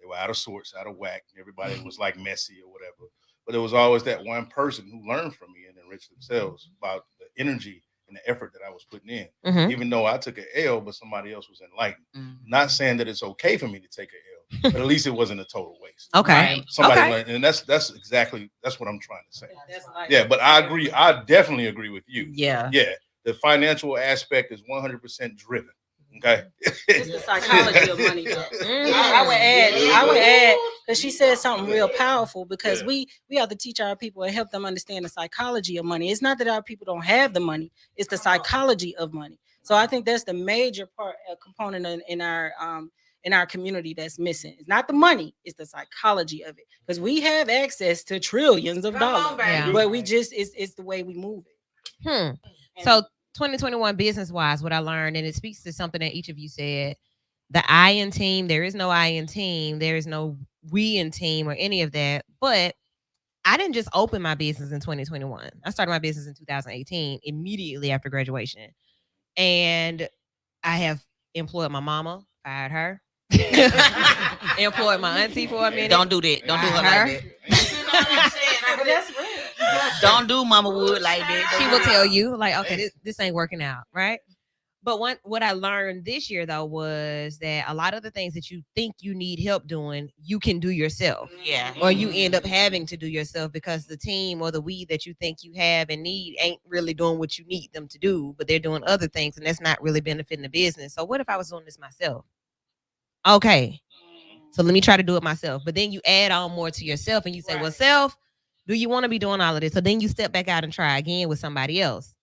they were out of sorts, out of whack. Everybody was like messy or whatever. But there was always that one person who learned from me and enriched themselves about the energy and the effort that I was putting in. Mhm. Even though I took an L, but somebody else was enlightened. Mhm. Not saying that it's okay for me to take an L, but at least it wasn't a total waste. Okay. Right. Somebody Okay. learned, and that's what I'm trying to say. That's like, Yeah, but I agree. I definitely agree with you. Yeah. Yeah, the financial aspect is 100% driven. Okay, it's the psychology of money, though. Mm. I would add, because she said something real powerful. Because we have to teach our people and help them understand the psychology of money. It's not that our people don't have the money; it's the psychology of money. So I think that's the major part, component in our community that's missing. It's not the money; it's the psychology of it. Because we have access to trillions of dollars, Yeah. but we just it's the way we move it. So 2021 business wise, what I learned, and it speaks to something that each of you said, the I in team, there is no I in team, there is no we in team or any of that. But I didn't just open my business in 2021. I started my business in 2018, immediately after graduation. And I have employed my mama, fired her. Employed my auntie for a minute. Don't do that. Don't do her like that. But that's real. Don't do Mama Wood like that. She will tell you, like, okay, this ain't working out, right? But what I learned this year, though, was that a lot of the things that you think you need help doing, you can do yourself. Yeah. Or you end up having to do yourself because the team or the we that you think you have and need ain't really doing what you need them to do, but they're doing other things, and that's not really benefiting the business. So what if I was doing this myself? Okay, so let me try to do it myself. But then you add on more to yourself, and you say, well, self, do you want to be doing all of this? So then you step back out and try again with somebody else.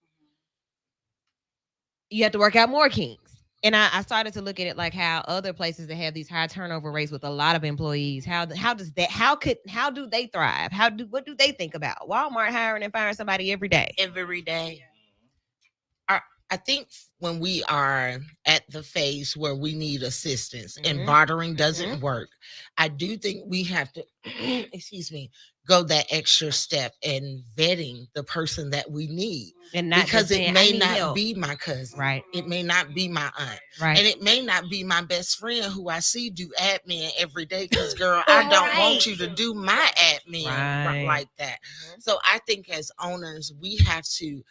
You have to work out more kinks. And I started to look at it like how other places that have these high turnover rates with a lot of employees, how do they thrive? What do they think about? Walmart hiring and firing somebody every day. Every day. I think when we are at the phase where we need assistance and Mhm. bartering doesn't work, I do think we have to, go that extra step in vetting the person that we need. And not Because just saying, it "I may need not help." be my cousin. Right. It may not be my aunt. Right. And it may not be my best friend who I see do admin every day. Because, girl, I don't want you to do my admin like that. Mhm. So I think as owners, we have to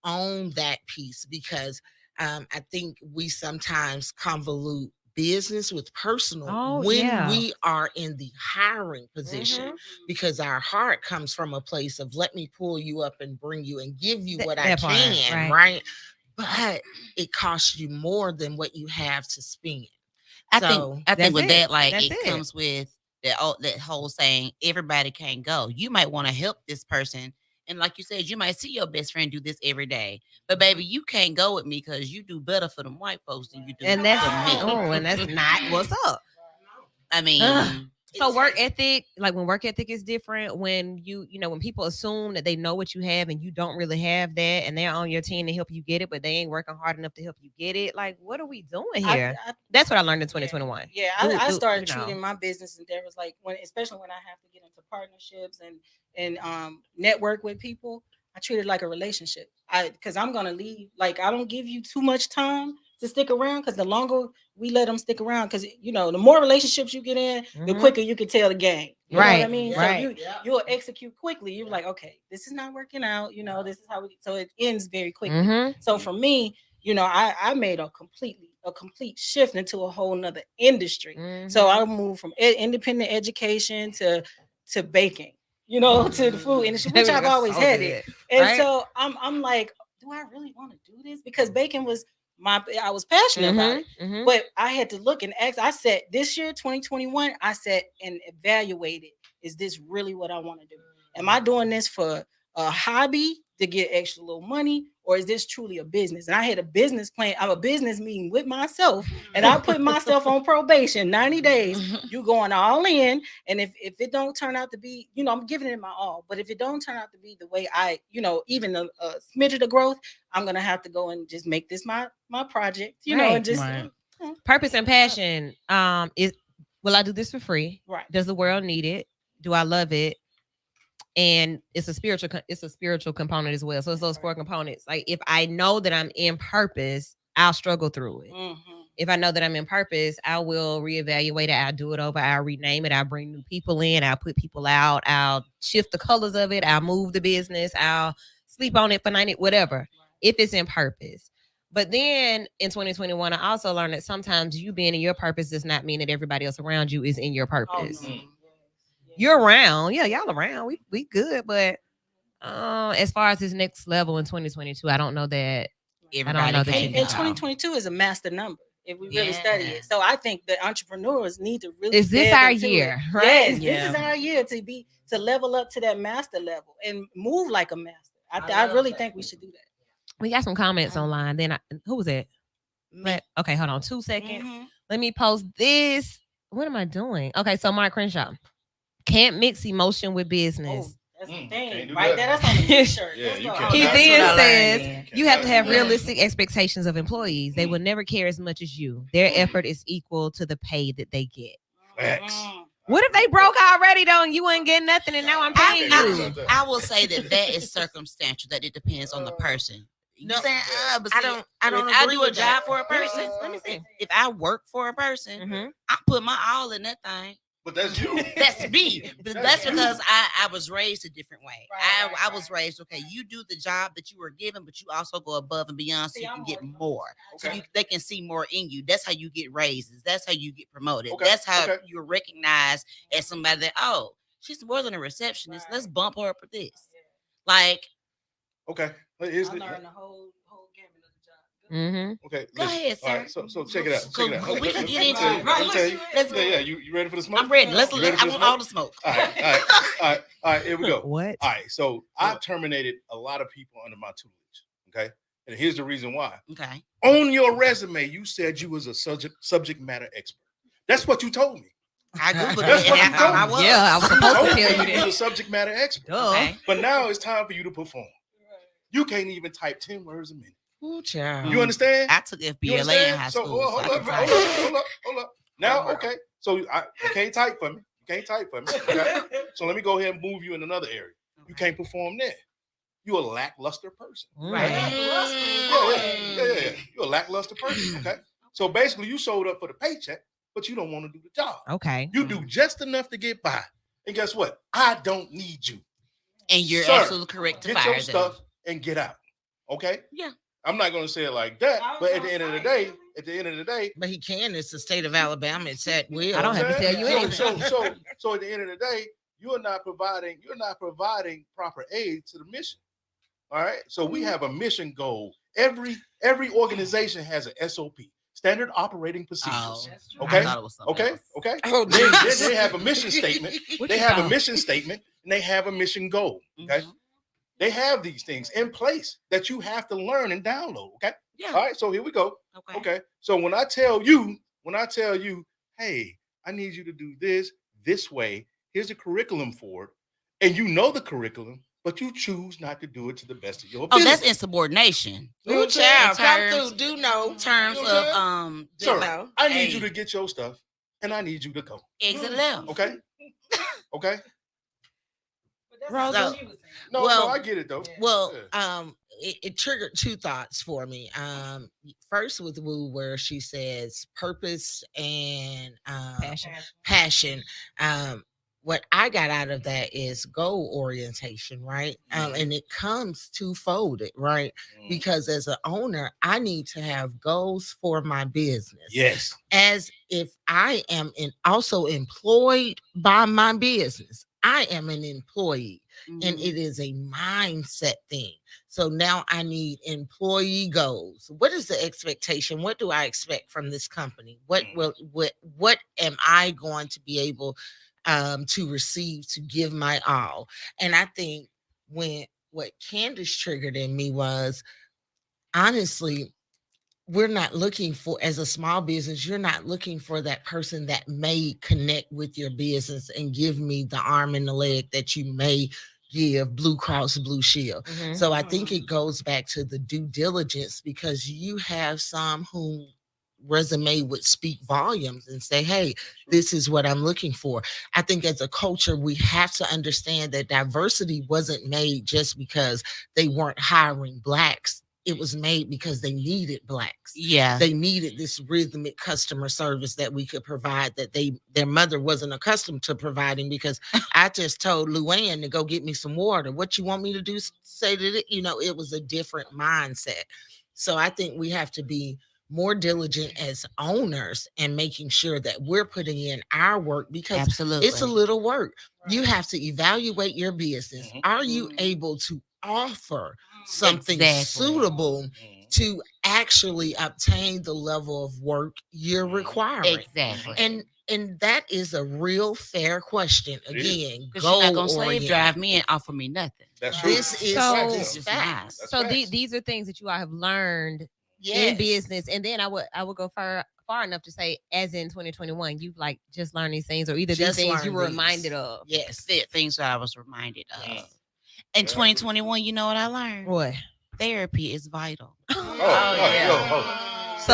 own that piece, because I think we sometimes convolute business with personal when we are in the hiring position, because our heart comes from a place of let me pull you up and bring you and give you what I can, right? But it costs you more than what you have to spend. I think with that, like That's it comes with that whole saying, everybody can't go. You might want to help this person. And like you said, you might see your best friend do this every day. But baby, you can't go with me because you do better for them white folks than you do and for that's me. and that's not what's up. I mean, so work ethic, like when work ethic is different, when when people assume that they know what you have and you don't really have that, and they're on your team to help you get it, but they ain't working hard enough to help you get it. Like, what are we doing here? That's what I learned in 2021. Yeah, I started treating my business endeavors like especially when I have to get into partnerships and network with people. I treat it like a relationship. Because I'm gonna leave. Like, I don't give you too much time to stick around, because the longer we let them stick around, because the more relationships you get in, the quicker you can tell the game. You know what I mean? Right. So you'll execute quickly. You're like, okay, this is not working out. This is how so it ends very quickly. So for me, I made a complete shift into a whole nother industry. So I moved from independent education to baking, to the food industry, which I've always had it. And so I'm like, do I really want to do this? Because baking was I was passionate about it, but I had to look and ask. I said this year, 2021, I sat and evaluated, is this really what I want to do? Am I doing this for a hobby to get extra little money, or is this truly a business? And I had a business plan. I'm a business meeting with myself, and I put myself on probation, 90 days. You going all in, and if it don't turn out to be, I'm giving it my all. But if it don't turn out to be the way I, even a smidge of growth, I'm gonna have to go and just make this my project, and just purpose and passion. Will I do this for free? Right. Does the world need it? Do I love it? And it's a spiritual component as well. So it's those four components. Like, if I know that I'm in purpose, I'll struggle through it. If I know that I'm in purpose, I will reevaluate it. I'll do it over. I'll rename it. I'll bring new people in. I'll put people out. I'll shift the colors of it. I'll move the business. I'll sleep on it for 90, whatever. if it's in purpose. But then in 2021, I also learned that sometimes you being in your purpose does not mean that everybody else around you is in your purpose. Oh, no. You're around, yeah, y'all around. We good, but as far as this next level in 2022, I don't know that. Everybody know that came you And can. down. 2022 is a master number if we really study it. So I think the entrepreneurs need to really. Is this delve our into year, it. right? Yes, Yeah. this is our year to level up to that master level and move like a master. I really think we should do that. We got some comments online. Then who was it? Okay, hold on 2 seconds. Let me post this. What am I doing? Okay, so Mark Crenshaw can't mix emotion with business. That's the Can't thing, do right? that. That's on the t-shirt. Yeah, Let's you go. can't. He That's then what I says learned. you have to have Yeah. realistic expectations of employees. They will never care as much as you. Their effort is equal to the pay that they get. Facts. What if they broke already though and you ain't getting nothing and now I'm paying you? I will say that is circumstantial. That it depends on the person. You No, saying, but I see, don't if I agree do a with job that. for a person, Let me see. if I work for a person, Mhm. I put my all in that thing. But that's you. That's me. But that's you. because I was raised a different way. Right, I was raised, okay, you do the job that you were given, but you also go above and beyond so you can get more. So Okay. they can see more in you. That's how you get raises. That's how you get promoted. Okay, That's how okay. you're recognized as somebody that, oh, she's more than a receptionist. Let's bump her up with this. Like, Okay. I learned the whole gamut of the job. Mm-hmm. Okay. Go listen. ahead, All right, sir. so check it out. Check it out. So we can get into Let me it. tell you, let me tell you. Let's go. Yeah, you ready for the smoke? I'm ready. You ready I for the want all the smoke? smoke. All right, all right, here we go. What? All right, so I terminated a lot of people under my tutelage. Okay, and here's the reason why. Okay. On your resume, you said you was a subject matter expert. That's what you told me. I Googled That's it what and you I found told I me. was. Yeah, I was You supposed to told tell me you you was a that. subject matter expert. Okay. But now it's time for you to perform. You can't even type 10 words a minute. Ooh, child. You understand? I took You FBLA in understand? high So school. hold so I up, can hold type. up, hold up. Now, okay. So you can't type for me. You can't type for me. Okay? So let me go ahead and move you in another area. You can't perform there. You're a lackluster person. Right. Yeah. You're a lackluster person. Okay. So basically, you showed up for the paycheck, but you don't want to do the job. Okay. You do just enough to get by. And guess what? I don't need you. And you're Sir, absolutely correct to Get fire your them. stuff and get out. Okay? Yeah. I'm not going to say it like that, but at the end of the day, But he can. It's the state of Alabama. It's at will. I don't have to tell you anything. So at the end of the day, you're not providing proper aid to the mission. All right. So we have a mission goal. Every organization has an SOP, standard operating procedures. Oh, Okay. I thought it was something Okay. else. Okay. Oh, Then Jesus. they have a mission statement. What They you have a call? mission statement and they have a mission goal. Okay. Mhm. They have these things in place that you have to learn and download. Okay. Yeah. All right. So here we go. Okay. Okay. So when I tell you, hey, I need you to do this way, here's the curriculum for it, and you know the curriculum, but you choose not to do it to the best of your Oh, ability. that's insubordination. Ooh, child. Come In through. Do know. In terms You know what of Do Sir, know. I need you hey. to get your stuff, and I need you to go. exit left. Okay. Okay. Rosa? No, Well, I get it though. Well, Yeah. it triggered two thoughts for me. First with Woo, where she says purpose and passion. What I got out of that is goal orientation, right? And it comes two-folded, right? Because as an owner, I need to have goals for my business. Yes. As if I am also employed by my business. I am an employee, and it is a mindset thing. So now I need employee goals. What is the expectation? What do I expect from this company? What am I going to be able to receive, to give my all? And I think what Candace triggered in me was, honestly, we're not looking for, as a small business, you're not looking for that person that may connect with your business and give me the arm and the leg that you may give Blue Cross Blue Shield. Mhm. So I think it goes back to the due diligence, because you have some who resume would speak volumes and say, hey, this is what I'm looking for. I think as a culture, we have to understand that diversity wasn't made just because they weren't hiring Blacks. it was made because they needed Blacks. Yeah. They needed this rhythmic customer service that we could provide that their mother wasn't accustomed to providing, because I just told Luann to go get me some water. What you want me to do? Say that it was a different mindset. So I think we have to be more diligent as owners and making sure that we're putting in our work, because Absolutely. it's a little work. You have to evaluate your business. Are you able to offer something suitable to actually obtain the level of work you're requiring? Exactly. And that is a real fair question. Again, because you're not gonna slave drive me and offer me nothing. That's true. This is So- facts. So these are things that you all have learned in business, and then I would go far enough to say, as in 2021, you've like just learned these things, or either these things you were reminded of. Yes, things that I was reminded of. In 2021, you know what I learned? What? Therapy is vital. So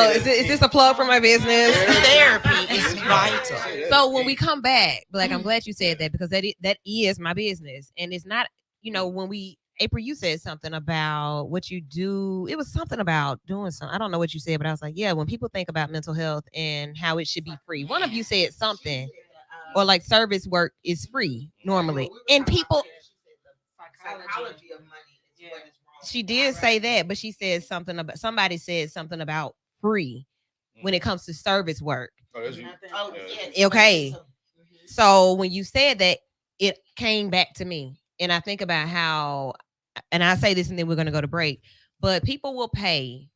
is this a plug for my business? Therapy is vital. So when we come back, Black, I'm glad you said that, because that is my business, and it's not. When April, you said something about what you do. It was something about doing something. I don't know what you said, but I was like, yeah, when people think about mental health and how it should be free. One of you said something, or like service work is free normally. And people, psychology of money is what is wrong. she did say that, but she said somebody said something about free when it comes to service work. Okay. So when you said that, it came back to me. And I think about how, and I say this and then we're going to go to break, but people will pay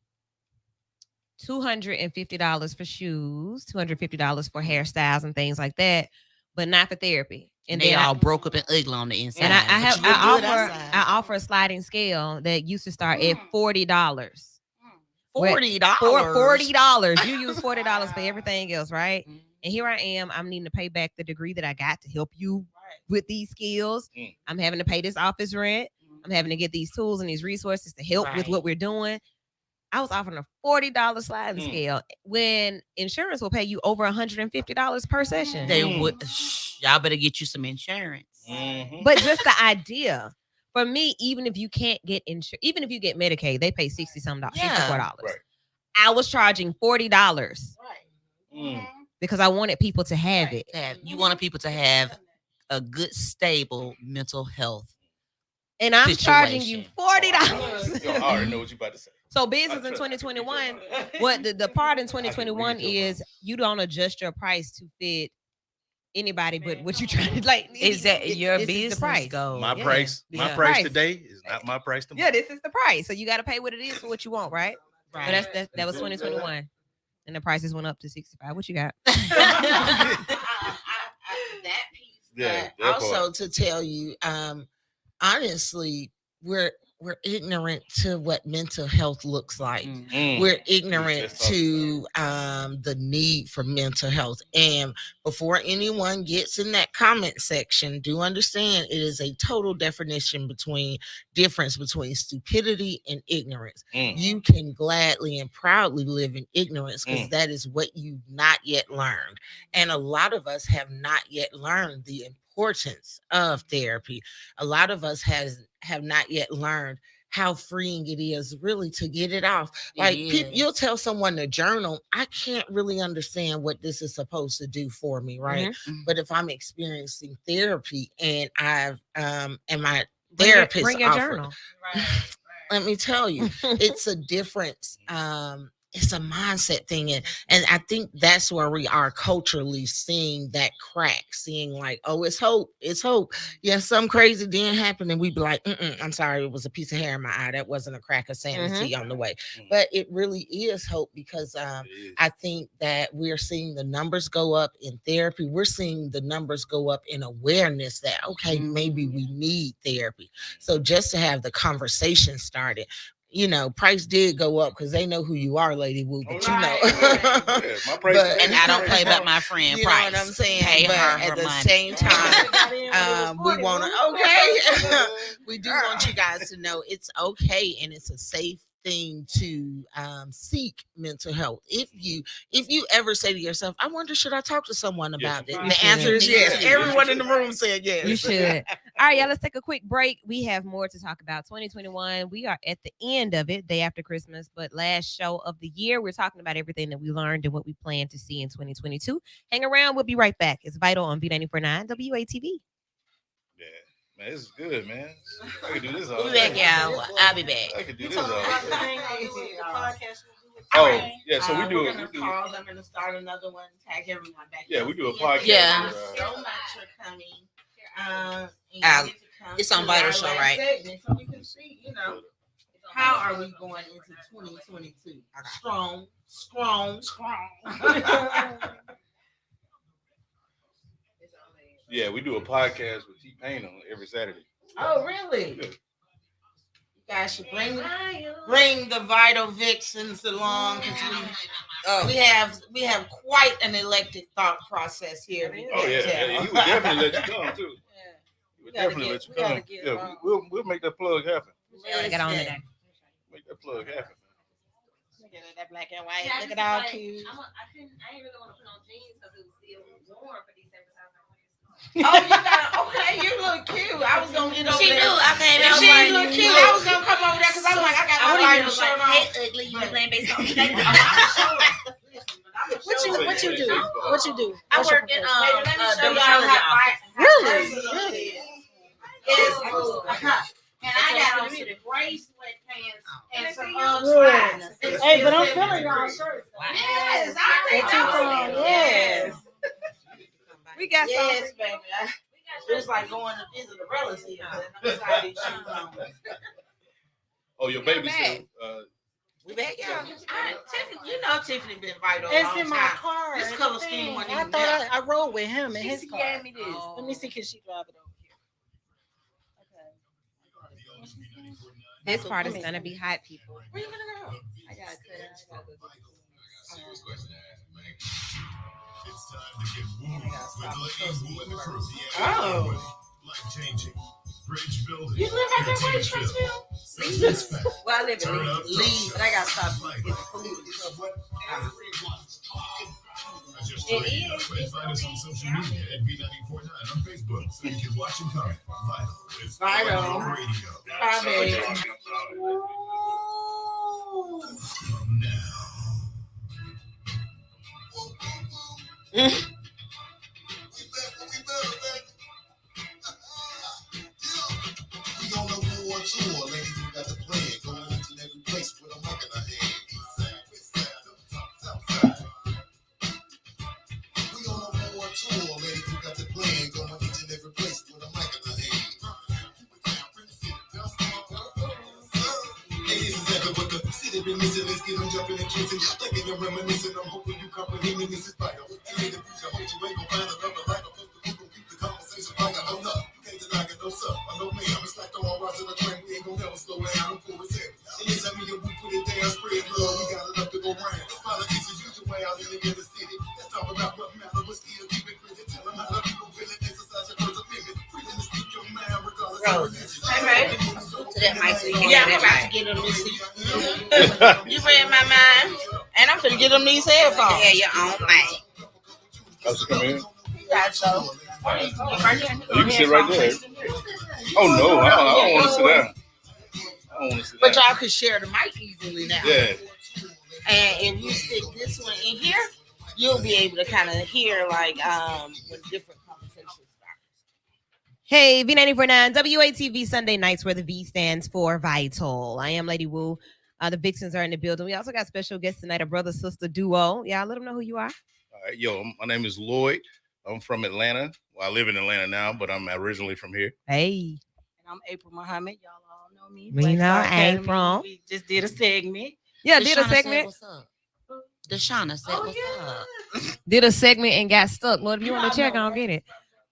$250 for shoes, $250 for hairstyles and things like that, but not for therapy. And they all broke up and ugly on the inside. And I offer a sliding scale that used to start at $40. $40. $40. You use $40 for everything else, right? And here I am. I'm needing to pay back the degree that I got to help you with these skills. I'm having to pay this office rent. I'm having to get these tools and these resources to help with what we're doing. I was offering a $40 sliding scale when insurance will pay you over $150 per session. They would. Y'all better get you some insurance. But just the idea. For me, even if you can't get insurance, even if you get Medicaid, they pay $60-some, $64. Right. I was charging $40 because I wanted people to have it. You wanted people to have a good, stable mental health. And I'm charging you $40. I already know what you're about to say. So business in 2021, what the part in 2021 is you don't adjust your price to fit anybody but what you trying to like. Is that your business price goal? My price today is not my price tomorrow. Yeah, this is the price. So you got to pay what it is for what you want, right? Right. So that was 2021, and the prices went up to 65. What you got? That piece. Yeah. Also to tell you, honestly, we're ignorant to what mental health looks like. We're ignorant to the need for mental health. And before anyone gets in that comment section, do understand it is a total difference between stupidity and ignorance. You can gladly and proudly live in ignorance because that is what you've not yet learned. And a lot of us have not yet learned the importance of therapy. A lot of us have not yet learned how freeing it is really to get it off. Like you'll tell someone to journal, I can't really understand what this is supposed to do for me, right? But if I'm experiencing therapy and I've and my therapist bring your journal. Let me tell you, it's a difference. It's a mindset thing. And I think that's where we are culturally seeing that crack, seeing like, oh, it's hope. It's hope. Yeah, something crazy didn't happen. And we'd be like, I'm sorry, it was a piece of hair in my eye. That wasn't a crack of sanity on the way. But it really is hope because I think that we're seeing the numbers go up in therapy. We're seeing the numbers go up in awareness that, okay, maybe we need therapy. So just to have the conversation started, price did go up because they know who you are, Lady Woo, but my price and I don't play about my friend you Price. Know what I'm saying? Pay but her at the money. same time, we want to, we do want you guys to know it's okay and it's a safe thing to seek mental health. If you ever say to yourself, I wonder, should I talk to someone about it? And the answer is yes. Everyone in the room said yes. You should. All right, y'all, let's take a quick break. We have more to talk about. 2021, we are at the end of it, day after Christmas, but last show of the year. We're talking about everything that we learned and what we plan to see in 2022. Hang around. We'll be right back. It's Vital on V94.9 WATV. Yeah, man, this is good, man. I can do this all We'll be back, day. y'all. I'll be back. I can do this all day. Oh, yeah, so we do it. Pause. I'm gonna start another one. Tag everyone back. Yeah, we do a podcast. Yeah. Thank you so much for coming. It's on Vital Show, right? Segment, so we can see, how are we going into 2022? Strong. Yeah, we do a podcast with T-Pain on every Saturday. Oh, really? Yeah. You guys should bring the Vital Vixenz along because we have quite an electric thought process here. Oh yeah, he would definitely let you come too. He would definitely let you come. Yeah, we'll make that plug happen. Get on today. Make that plug happen. Look at that black and white. Look at all cute. I ain't really want to put on jeans because it was still warm for December. You look cute. I was gonna get over She there. knew. I came out. She look cute. I was gonna come over there because I'm like, I got my Vital shirt on. Hey, ugly, you playing baseball. What you do? I work in Really? And I got on some gray sweatpants and some slides. Hey, but I'm feeling y'all shirts. Yes, I think yes. We got Yes, baby. It's like going to visit the relatives. Oh, your baby said. We back, y'all. Tiffany been Vital. It's in my car. This color scheme wasn't I even thought there. I rode with him in his car. gave me this. Let me see, can she drive it over here? This part is gonna be hot, people. Where you gonna go? I gotta cut it. It's time to get wooed with Lady Woo and the crew. Oh. Life-changing. Bridge building. You live at that way, Trenchville? Well, I live in Leave. but I got to stop Like, getting food. I just told you that. Find us on social media at V94.9 on Facebook so you can watch and comment. Vital. It's Vital. Radio. Bye, baby. Now. We on the war tour, ladies. We got the plan. Going into every place with a mic in our hand. We on the war tour, ladies. We got the plan. Going each and every place with a mic in our hand. Ladies and gentlemen, what the city been missing? Let's get them jumping and kissing. Thinking and reminiscing. I'm hoping you comprehend this is vital. You ain't the future. Hope you ain't gonna find another like a post. We gon' keep the conversation like I don't know. You can't deny it, no sir. I know me. I'm just like the one rise to the train. We ain't gonna never slow down. Before it's heavy. It is I mean, we put it down, spread love. We got enough to go round. Politics is usual way out in the inner city. Let's talk about what matters, but still keep it clear. Tell them how the people feel it. Exercise your First Amendment. Freedom to speak your mind, regardless of religion. Hey, baby. To that mic so you can Yeah, I'm hear about that to get them this. You read my mind, and I'm finna get them these headphones. Yeah, your own mic. How's it come in? Yeah, so. You can sit right there. Oh no, I don't want to sit down. I don't want to sit But down. y'all could share the mic easily now. Yeah. And if you stick this one in here, you'll be able to kind of hear like when different conversations start. Hey, V94.9 WATV Sunday nights where the V stands for Vital. I am Lady Woo. The Vixenz are in the building. We also got special guests tonight, a brother-sister duo. Yeah, let them know who you are. All right, yo, my name is Lloyd. I'm from Atlanta. Well, I live in Atlanta now, but I'm originally from here. Hey. And I'm April Muhammad. Y'all all know me. We Black know Star Academy. April. We just did a segment. Yeah, did a Deshauna segment. Said, what's up? Deshauna said, what's up? Did a segment and got stuck. Lord, if you want to check, I'll get it.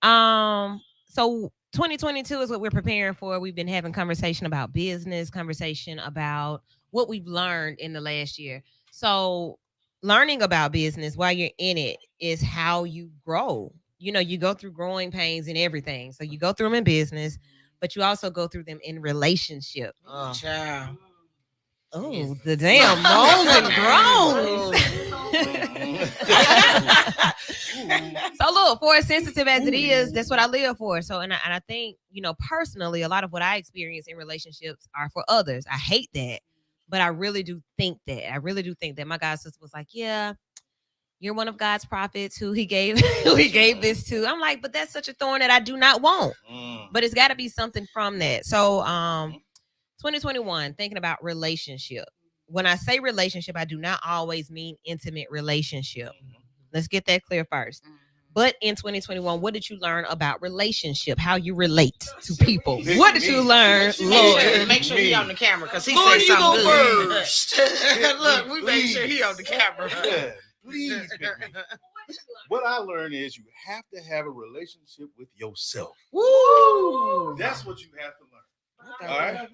So 2022 is what we're preparing for. We've been having conversation about business, conversation about what we've learned in the last year. So learning about business while you're in it is how you grow. You know, you go through growing pains and everything. So you go through them in business, but you also go through them in relationship. Child. Oh, the damn moans and groans. So look, for as sensitive as it is, that's what I live for. So, and I think, personally, a lot of what I experience in relationships are for others. I hate that, but I really do think that. I really do think that. My God sister was like, yeah, you're one of God's prophets who he gave this to. I'm like, but that's such a thorn that I do not want. But it's got to be something from that. So 2021, thinking about relationship. When I say relationship, I do not always mean intimate relationship. Let's get that clear first. But in 2021, what did you learn about relationship? How you relate to people? What did you learn? Make sure he on the camera because he said something good. First. Look, we make sure he on the camera. Yeah, please. What I learned is you have to have a relationship with yourself. Woo! That's what you have to learn. Okay. All right.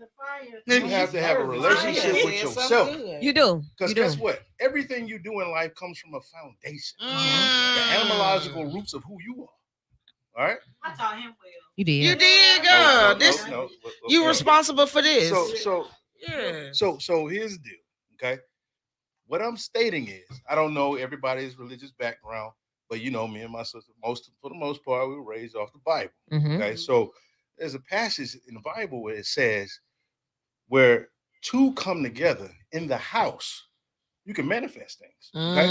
You have to have a relationship with yourself. You do. Because guess what? Everything you do in life comes from a foundation. The etymological roots of who you are. All right. I taught him well. You did. You did, girl. No. You responsible for this. So here's the deal. Okay. What I'm stating is, I don't know everybody's religious background, but me and my sister, for the most part, we were raised off the Bible. Okay. So there's a passage in the Bible where it says, where two come together in the house, you can manifest things. Okay?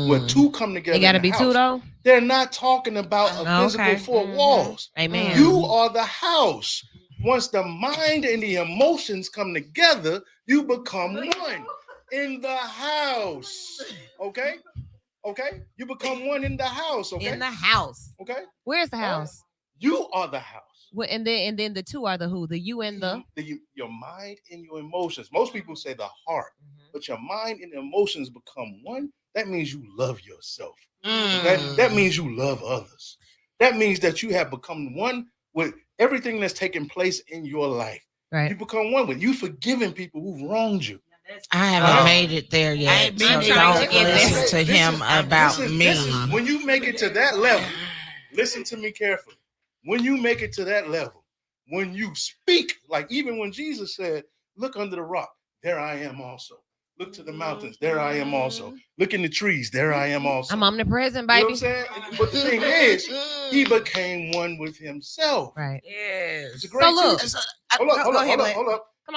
When two come together, It got to be two though. They're not talking about a physical four walls. Amen. You are the house. Once the mind and the emotions come together, you become one in the house. Okay? Okay? You become one in the house. Okay? In the house. Okay? Where's the house? You are the house. Well, and then the two are the who? The you and the your mind and your emotions. Most people say the heart, but your mind and emotions become one. That means you love yourself. Okay? That means you love others. That means that you have become one with everything that's taking place in your life. Right. You become one with. You forgiving people who've wronged you. I haven't made it there yet. So don't listen to him about me. When you make it to that level, listen to me carefully. When you make it to that level, when you speak, like even when Jesus said, look under the rock, there I am also. Look to the mountains, there I am also. Look in the trees, there I am also. I'm omnipresent, baby. You know what I'm saying? But the thing is, he became one with himself. Right. Yes. It's a great look. teaching. Hold up. Come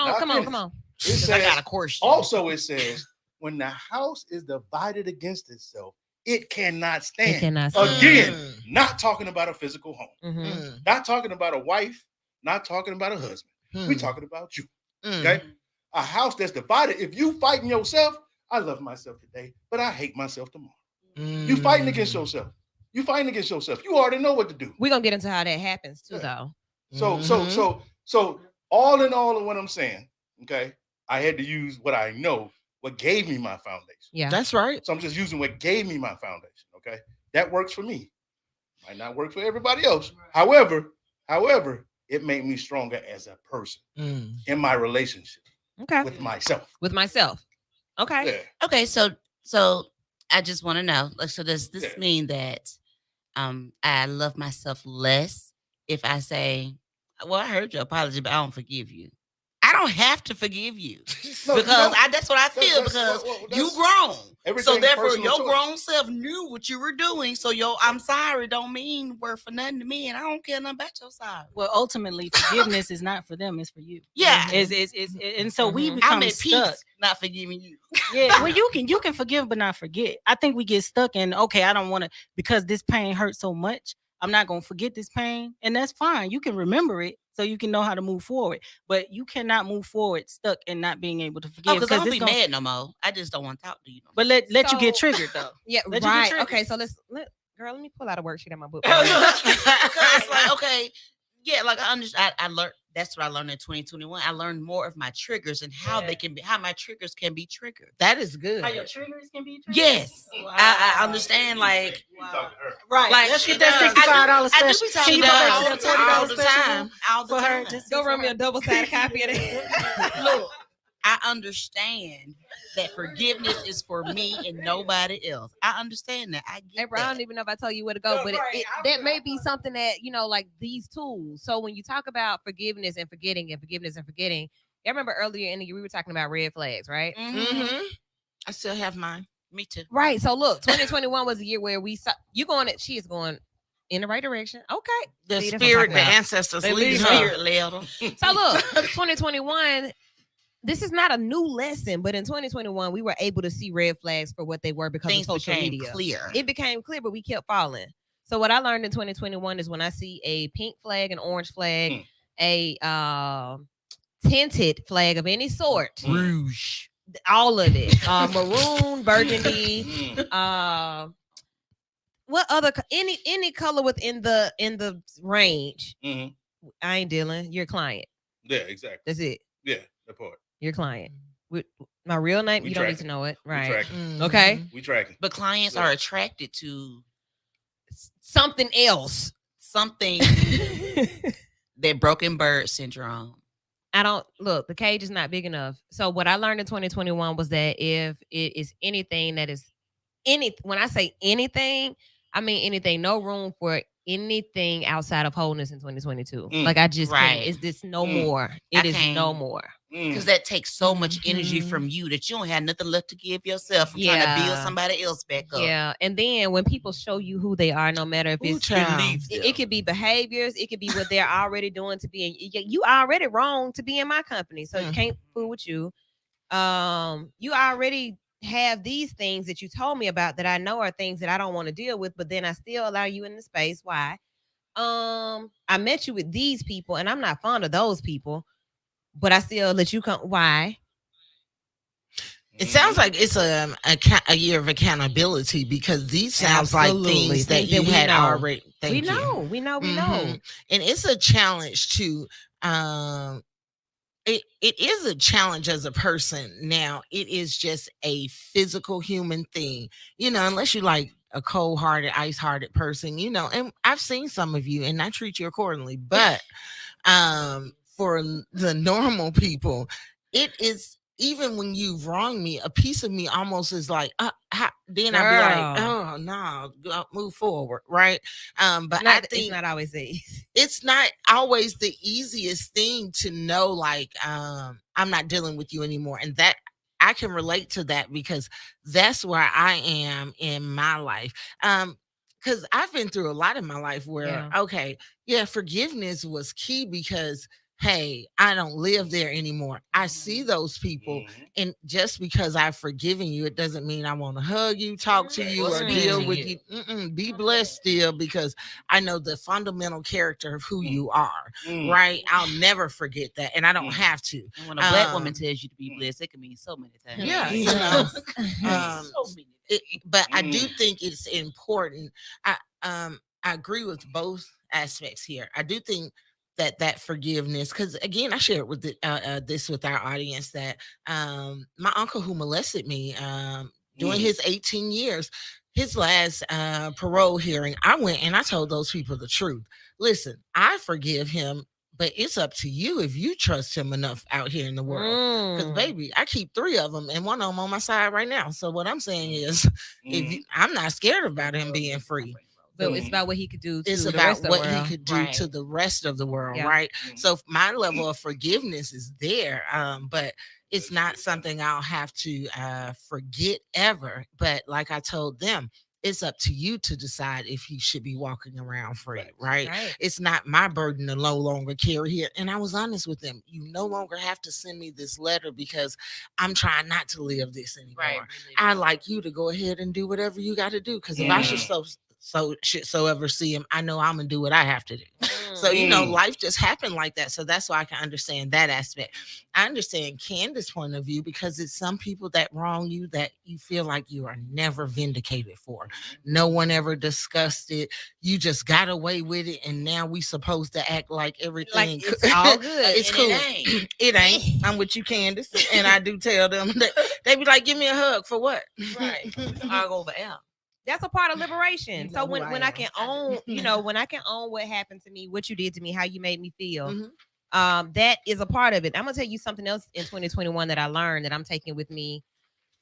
on. It says, I got a question. Also, it says, when the house is divided against itself, it cannot stand. It cannot stand. Again, not talking about a physical home. Mm-hmm. Not talking about a wife. Not talking about a husband. We're talking about you. Okay? A house that's divided. If you fighting yourself, I love myself today, but I hate myself tomorrow. You fighting against yourself. You fighting against yourself. You already know what to do. We're gonna get into how that happens too, though. So all in all of what I'm saying, okay, I had to use what I know, what gave me my foundation. Yeah, that's right. So I'm just using what gave me my foundation. Okay, that works for me. Might not work for everybody else. However, it made me stronger as a person in my relationship. Okay, with myself. Okay. Yeah. Okay, so I just want to know. So does this mean that I love myself less if I say, well, I heard your apology, but I don't forgive you? I don't have to forgive you because that's what I feel because you grown. So therefore your grown self knew what you were doing. So I'm sorry don't mean word for nothing to me, and I don't care nothing about your side. Well, ultimately, forgiveness is not for them; it's for you. Yeah, and so we become stuck. Peace, not forgiving you. Yeah, well, you can forgive but not forget. I think we get stuck in I don't want to because this pain hurts so much. I'm not gonna forget this pain, and that's fine. You can remember it. So you can know how to move forward, but you cannot move forward stuck and not being able to forgive. Because I don't be mad no more. I just don't want to talk to you. But let you get triggered though. Yeah, right. Okay, so let me pull out a worksheet in my book. Because like, okay, yeah, like I understand. I learned. That's what I learned in 2021. I learned more of my triggers and how they can be, how my triggers can be triggered. That is good. How your triggers can be triggered? Yes. Wow. I understand, like, right. Like, let's get that $65 special. I do be talking about all the time. All the time. Just go run me a double-sided copy of that. Look, I understand that forgiveness is for me and nobody else. I understand that. I get bro, I don't even know if I told you where to go, but that may be something that, like these tools. So when you talk about forgiveness and forgetting and forgiveness and forgetting, I remember earlier in the year we were talking about red flags, right? Mm-hmm. I still have mine. Me too. Right. So look, 2021 was a year where we saw you going. She is going in the right direction. Okay. The See, that's what I'm spirit, talking the about. ancestors They lead lead her. her. Spirit led them. So look, 2021. This is not a new lesson, but in 2021, we were able to see red flags for what they were because Things of social became media. clear. It became clear, but we kept falling. So what I learned in 2021 is when I see a pink flag, an orange flag, a tinted flag of any sort, Rouge, all of it, maroon, burgundy, what other any color within the range. Mhm. I ain't dealing. You're a client. Yeah, exactly. That's it. Yeah, that part. Your client. With my real name, We you don't need tracking. to know it, We right? tracking. Okay. We tracking. But clients are attracted to Something else. something that broken bird syndrome. I don't look. The cage is not big enough. So what I learned in 2021 was that if it is anything that is when I say anything, I mean anything. No room for anything outside of wholeness in 2022. Like I just can't. It's this no more. It is no more. Because that takes so much energy from you that you don't have nothing left to give yourself. From trying to build somebody else back up. Yeah, and then when people show you who they are, no matter if it's it could be behaviors, it could be what they're already doing to be in. You already wrong to be in my company, so you can't fool with you. You already have these things that you told me about that I know are things that I don't want to deal with, but then I still allow you in the space. Why? I met you with these people, and I'm not fond of those people. But I still let you come. Why? It sounds like it's a year of accountability because these sounds like things that you had already. We know. And it's a challenge to. It is a challenge as a person. Now it is just a physical human thing, unless you like a cold-hearted, ice-hearted person, And I've seen some of you, and I treat you accordingly, but for the normal people, it is, even when you've wronged me, a piece of me almost is like, then I'd be like, oh no, move forward, right? But I think it's not always easy. It's not always the easiest thing to know, like, I'm not dealing with you anymore. And that I can relate to that because that's where I am in my life. Because I've been through a lot in my life where, forgiveness was key because, hey, I don't live there anymore. I see those people. And just because I've forgiven you, it doesn't mean I want to hug you, talk to you, or deal with you. Be blessed still, because I know the fundamental character of who you are, right? I'll never forget that. And I don't have to. And when a black woman tells you to be blessed, it can mean so many things. Yeah. So many. But I do think it's important. I agree with both aspects here. I do think that forgiveness, because again, I shared with this with our audience that my uncle who molested me during his 18 years, his last parole hearing, I went and I told those people the truth. Listen, I forgive him, but it's up to you if you trust him enough out here in the world. Because baby, I keep 3 of them, and one of them on my side right now. So what I'm saying is, I'm not scared about him being free. But it's about what he could do to it's the about rest of what the world. he could do to the rest of the world, right? So my level of forgiveness is there, but it's not something I'll have to forget ever. But like I told them, it's up to you to decide if he should be walking around free, right? It's not my burden to no longer carry here. And I was honest with them. You no longer have to send me this letter because I'm trying not to live this anymore. I like you to go ahead and do whatever you got to do, because if I should ever see him, I know I'm gonna do what I have to do. So life just happened like that. So that's why I can understand that aspect. I understand Candace's point of view, because it's some people that wrong you that you feel like you are never vindicated for. No one ever discussed it. You just got away with it, and now we supposed to act like everything it's all good. It's cool. It ain't. I'm with you, Candace, and I do tell them that they be like, "Give me a hug for what?" Right. I'll go over out. That's a part of liberation. So when I can own, when I can own what happened to me, what you did to me, how you made me feel, that is a part of it. I'm gonna tell you something else in 2021 that I learned that I'm taking with me,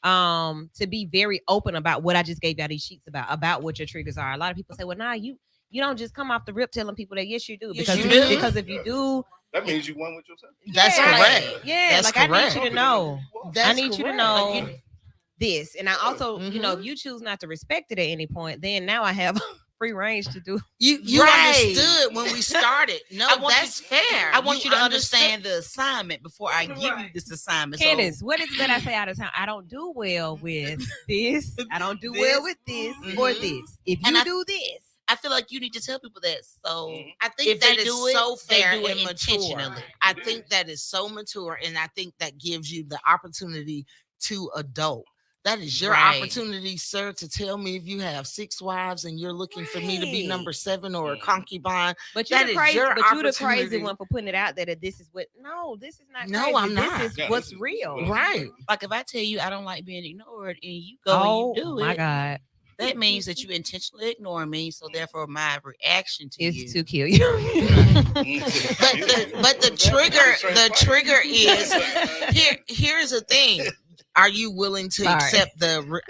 to be very open about what I just gave y'all these sheets about what your triggers are. A lot of people say, well, nah, you don't just come off the rip telling people that. Yes, you do. Because if you do, that means you won with yourself. That's correct. I need you to know. I need you to know. this. And I also, if you choose not to respect it at any point, then now I have free range to do. You understood when we started. No, that's fair. I want you to understand the assignment before I give you this assignment. Candace, what is it that I say all the time? I don't do well with this. I don't do well with this or this. If you do this. I feel like you need to tell people that. So I think that is so fair and mature. I think that is so mature, and I think that gives you the opportunity to adult. That is your opportunity, sir, to tell me if you have 6 wives and you're looking for me to be number 7 or a concubine. But you're the crazy one for putting it out there that this is what. No, this is not. No, I'm not. This is what's real. Right. Like if I tell you I don't like being ignored and you go and you do it. Oh my God. That means that you intentionally ignore me, so therefore my reaction to you is to kill you. but the trigger is here's the thing. Are you willing to accept the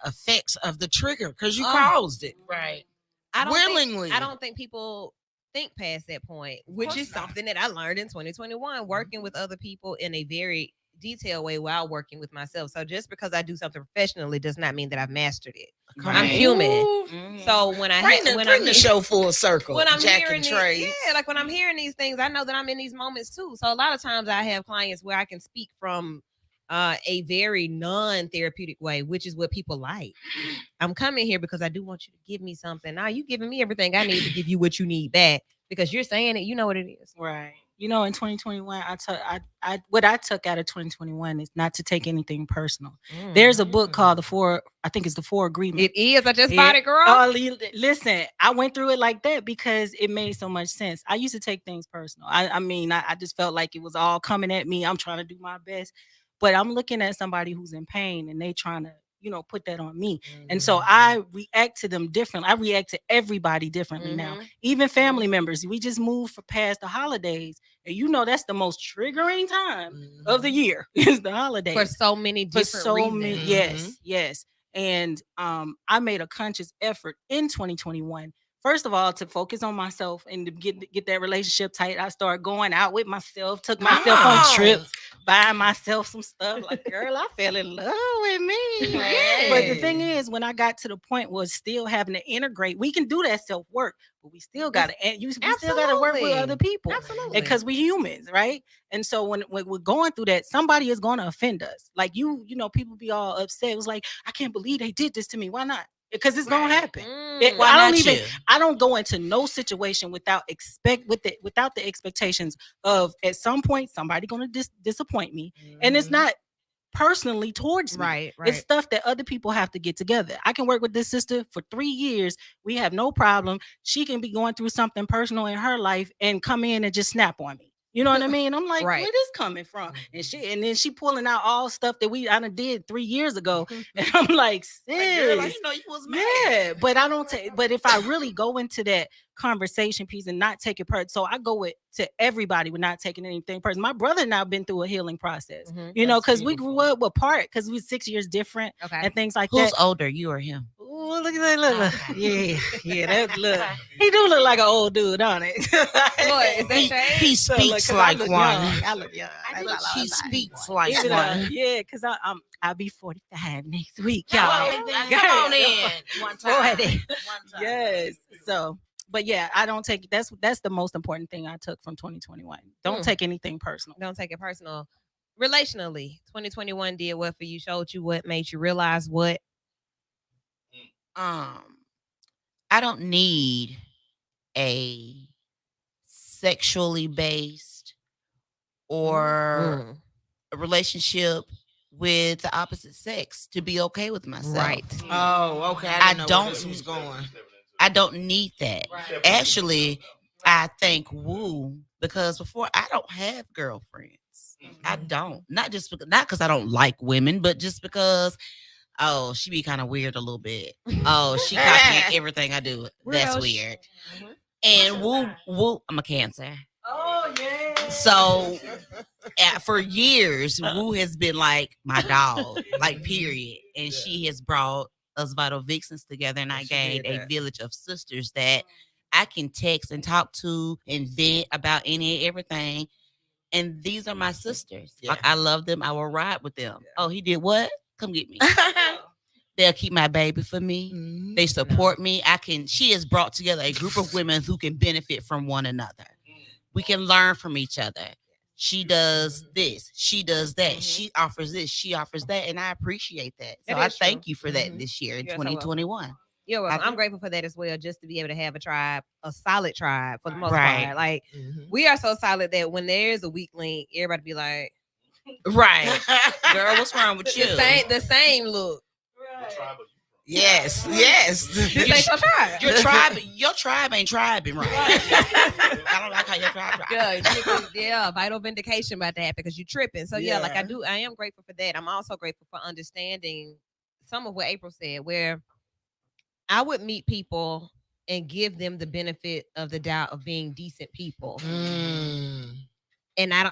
effects of the trigger because you caused it? Right. Willingly. I don't think people think past that point, which is something that I learned in 2021, working with other people in a very detailed way while working with myself. So just because I do something professionally does not mean that I've mastered it. Right. I'm human. Mm-hmm. So when I bring the show full circle, when I'm Jack hearing and Trey, like when I'm hearing these things, I know that I'm in these moments too. So a lot of times I have clients where I can speak from a very non-therapeutic way, which is what people like. I'm coming here because I do want you to give me something. Now you giving me everything I need to give you what you need back because you're saying it. You know what it is, right? You know, in 2021, what I took out of 2021 is not to take anything personal. There's a book called I think it's the 4 Agreements. It is. I just bought it, girl. Listen, I went through it like that because it made so much sense. I used to take things personal. I just felt like it was all coming at me. I'm trying to do my best, but I'm looking at somebody who's in pain and they trying to, put that on me. And so I react to them differently. I react to everybody differently now. Even family members. We just moved past the holidays. And that's the most triggering time of the year is the holidays. For so many different reasons. Yes. And I made a conscious effort in 2021. First of all, to focus on myself and to get that relationship tight. I started going out with myself, took myself on trips, buying myself some stuff. Like, girl, I fell in love with me. Hey. But the thing is, when I got to the point was still having to integrate, we can do that self-work, but we still got to, we still got to work with other people. Absolutely. Because we humans, right? And so when we're going through that, somebody is going to offend us. Like people be all upset. It was like, I can't believe they did this to me. Why not? Because it's gonna happen. I don't go into no situation without the expectations of at some point somebody gonna disappoint me, and it's not personally towards me. Right. It's stuff that other people have to get together. I can work with this sister for 3 years. We have no problem. She can be going through something personal in her life and come in and just snap on me. You know what I mean? I'm like, where this coming from? And then she pulling out all stuff that I done did 3 years ago. And I'm like, sis. Like, you was mad. Yeah, but I don't take, but if I really go into that conversation piece and not take it personal, so I go to everybody with not taking anything personal. My brother and I have been through a healing process, because we grew up apart because we were 6 years different and things like that. Who's older, you or him? Oh, look at that! Look. Yeah. That look. He do look like an old dude, don't it? Is that shade? He speaks like one. I look young. He speaks like one. Yeah, because I'll be 45 next week, y'all. Come on in. One time. Yes. So, but yeah, I don't take that's the most important thing I took from 2021. Don't take anything personal. Don't take it personal. Relationally, 2021 did what for you? Showed you what? Made you realize what? I don't need a sexually based or a relationship with the opposite sex to be okay with myself. Right. Oh, okay. I don't need that. Right. Actually, I thank Woo because before I don't have girlfriends. I don't. Not because I don't like women, but just because she be kind of weird a little bit. She copy everything I do. That's weird. And Woo, I'm a Cancer. Oh yeah. So for years, Woo has been like my dog, like period. And she has brought us Vital Vixenz together, and I gained a village of sisters that I can text and talk to and vent about any and everything. And these are my sisters. Yeah. Like I love them. I will ride with them. Oh, he did what? Come get me. They'll keep my baby for me. Mhm. They support me. She has brought together a group of women who can benefit from one another. We can learn from each other. She does this. She does that. She offers this. She offers that. And I appreciate that. So That I is thank true. you for that this year in You're so welcome. 2021. You're welcome. I- I'm grateful for that as well, just to be able to have a tribe, a solid tribe for the most Right. part. Like Mhm. we are so solid that when there's a weak link, everybody be like, Right. Girl, what's wrong with you? the same look. Yes. This ain't your tribe. Your tribe ain't tribing right. I don't like how your tribe. Yeah, vital vindication about that because you tripping. So yeah, like Yeah. I am grateful for that. I'm also grateful for understanding some of what April said, where I would meet people and give them the benefit of the doubt of being decent people. And I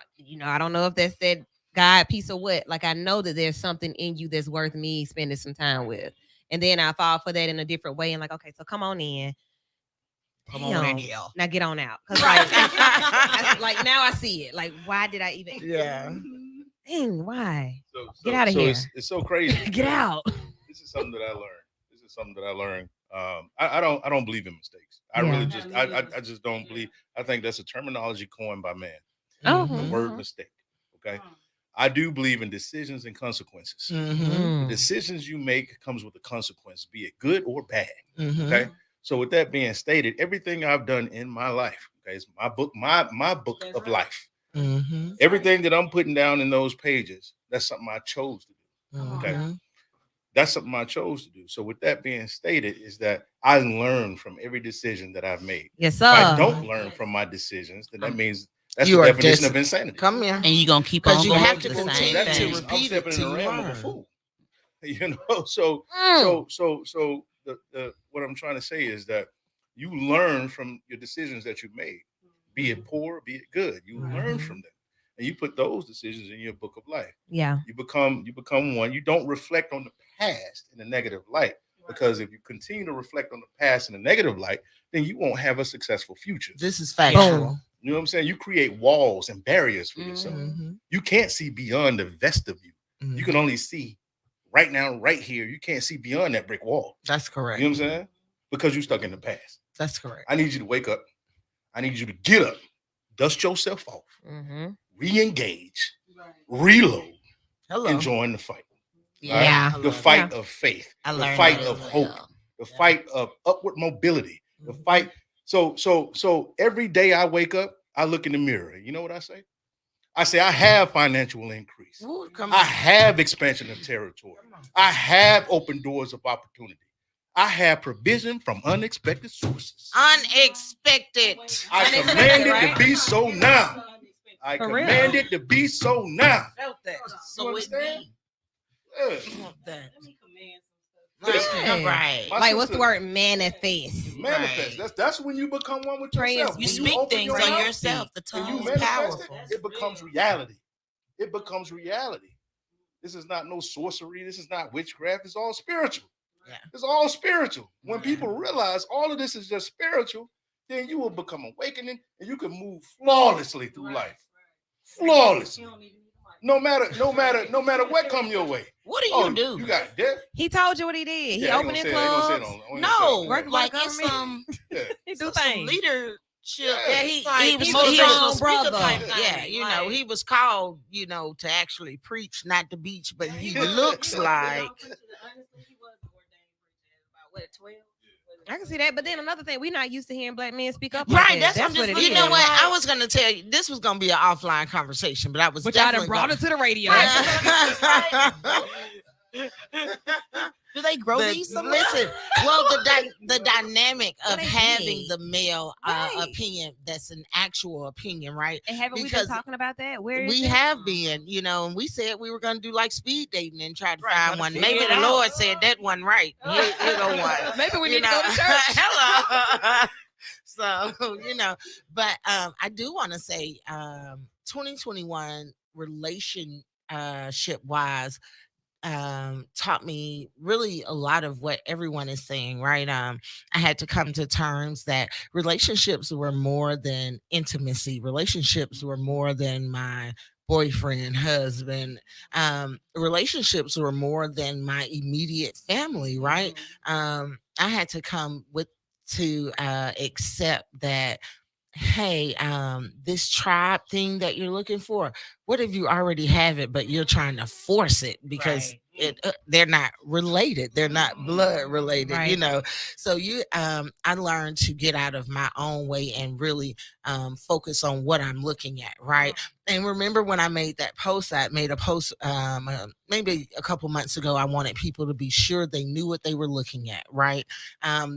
don't know if that's that God piece or what. Like I know that there's something in you that's worth me spending some time with. And then I fall for that in a different way and like, okay, so come on in. Come on in here. Now get on out. Cause like now I see it. Like, why did I even dang, why? Get outta here. It's so crazy. Get out. This is something that I learned. I don't believe in mistakes. I Yeah. really just I just don't believe. I think that's a terminology coined by man. Oh, The word mistake. Okay. I do believe in decisions and consequences. Mm-hmm. The decisions you make comes with a consequence, be it good or bad. Mm-hmm. Okay. So with that being stated, everything I've done in my life, okay, is my book, my book of life. Mm-hmm. Everything that I'm putting down in those pages, that's something I chose to do. Okay. That's something I chose to do. So with that being stated, is that I learn from every decision that I've made. Yes, If sir. I don't learn from my decisions, then that means that's You the are definition of insanity. Come here. And you're gonna keep 'Cause on you going have through to the continue same That to thing. means I'm repeat it stepping in till the you realm of a learn. fool. You know, so the what I'm trying to say is that you learn from your decisions that you made, be it poor, be it good. You learn from them, and you put those decisions in your book of life. Yeah. You become one. You don't reflect on the past in a negative light, because if you continue to reflect on the past in a negative light, then you won't have a successful future. This is factual. You know what I'm saying? You create walls and barriers for yourself. Mm-hmm. You can't see beyond the vest of you. Mm-hmm. You can only see right now, right here. You can't see beyond that brick wall. That's correct. You know what I'm saying? Because you're stuck in the past. That's correct. I need you to wake up. I need you to get up, dust yourself off, re-engage, reload, and join the fight. Yeah. Right? The fight of faith, I the learned fight that of as hope, well. the fight of upward mobility, the fight. So every day I wake up, I look in the mirror. You know what I say? I say I have financial increase. Ooh, I have expansion of territory. I have open doors of opportunity. I have provision from unexpected sources. Unexpected. I command it to be so now. I For real. command it to be so now. So it understand? be. Yeah. Yeah. Right. My Like, what's the sister- word? Manifest. Manifest. Right. That's when you become one with Prayers. yourself. You When speak open things your on mouth yourself. The and you tongue is manifest powerful. it becomes reality. It becomes reality. This is not no sorcery. This is not witchcraft. It's all spiritual. Yeah. It's all spiritual. When people realize all of this is just spiritual, then you will become awakening and you can move flawlessly through life. Flawlessly. No matter what come your way. What do you do? You got death. He told you what he did. He Yeah, opened his they gonna say it clubs. on No, Work like like it's government. Yeah. He do some things. leadership. Yeah, he was a motivational strong speaker brother. type thing. Yeah, you know, he was called, to actually preach, not to beach, but he looks like I can see that, but then another thing, we're not used to hearing black men speak up. Right, Like that. that's what I'm what just it you is. know what? I was gonna tell you this was gonna be an offline conversation, but I was But y'all done definitely brought it to the radio. Do they grow these somewhere? Listen, well, the dynamic of What they having did. the male Right. opinion that's an actual opinion, right? And haven't we Because been talking about that? Where is We it? have been, and we said we were going to do like speed dating and try to Right, try find to one. figure Maybe it the out. Lord said that one right. Here go one. Maybe we You need to go to know, church. Hello. So, but I do want to say 2021 relationship wise, taught me really a lot of what everyone is saying, right? I had to come to terms that relationships were more than intimacy. Relationships were more than my boyfriend, husband. Relationships were more than my immediate family, right? I had to come with to accept that, hey, this tribe thing that you're looking for, what if you already have it but you're trying to force it because they're not related, they're not blood related, you know? So I learned to get out of my own way and really focus on what I'm looking at, right? And remember when I made that post, I made a post maybe a couple months ago. I wanted people to be sure they knew what they were looking at, right?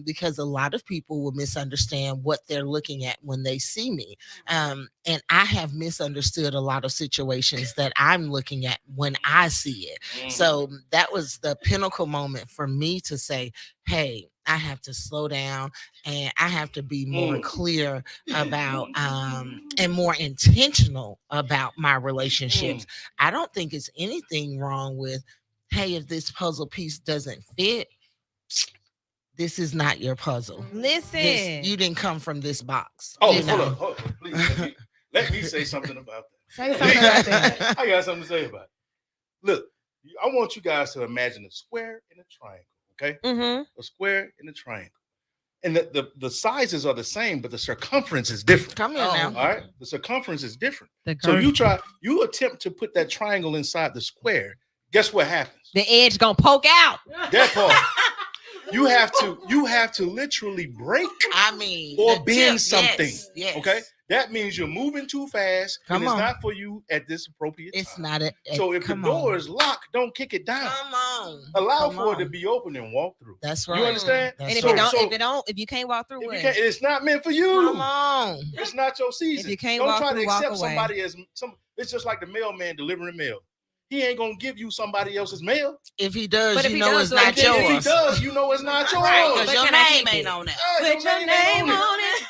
Because a lot of people will misunderstand what they're looking at when they see me. And I have misunderstood a lot of situations that I'm looking at when I see it. So that was the pinnacle moment for me to say, hey, I have to slow down and I have to be more clear about and more intentional about my relationships. I don't think it's anything wrong with, hey, if this puzzle piece doesn't fit, this is not your puzzle. Listen, you didn't come from this box. Hold on, please. Let me say something about that. Say something about that. I got something to say about it. Look, I want you guys to imagine a square and a triangle, okay? A square and a triangle. And the sizes are the same, but the circumference is different. Come here now. All right? The circumference is different. So you attempt to put that triangle inside the square. Guess what happens? The edge gonna poke out. That part. You have to literally break, or bend something. Yes. Okay, that means you're moving too fast. Come and on. It's not for you at this appropriate time. It's not it. So if the door is locked, don't kick it down. Come on. Allow for it to be open and walk through. That's right. You understand? That's And if you can't walk through it, it's not meant for you. Come on. It's not your season. If you can't don't walk try through, to walk accept away. somebody as some. It's just like the mailman delivering mail. He ain't gonna give you somebody else's mail. If he does, But if you he know does, it's not so yours. If he does, you know it's not yours. Right, because But your can I name keep ain't it? on it. Put your name on it.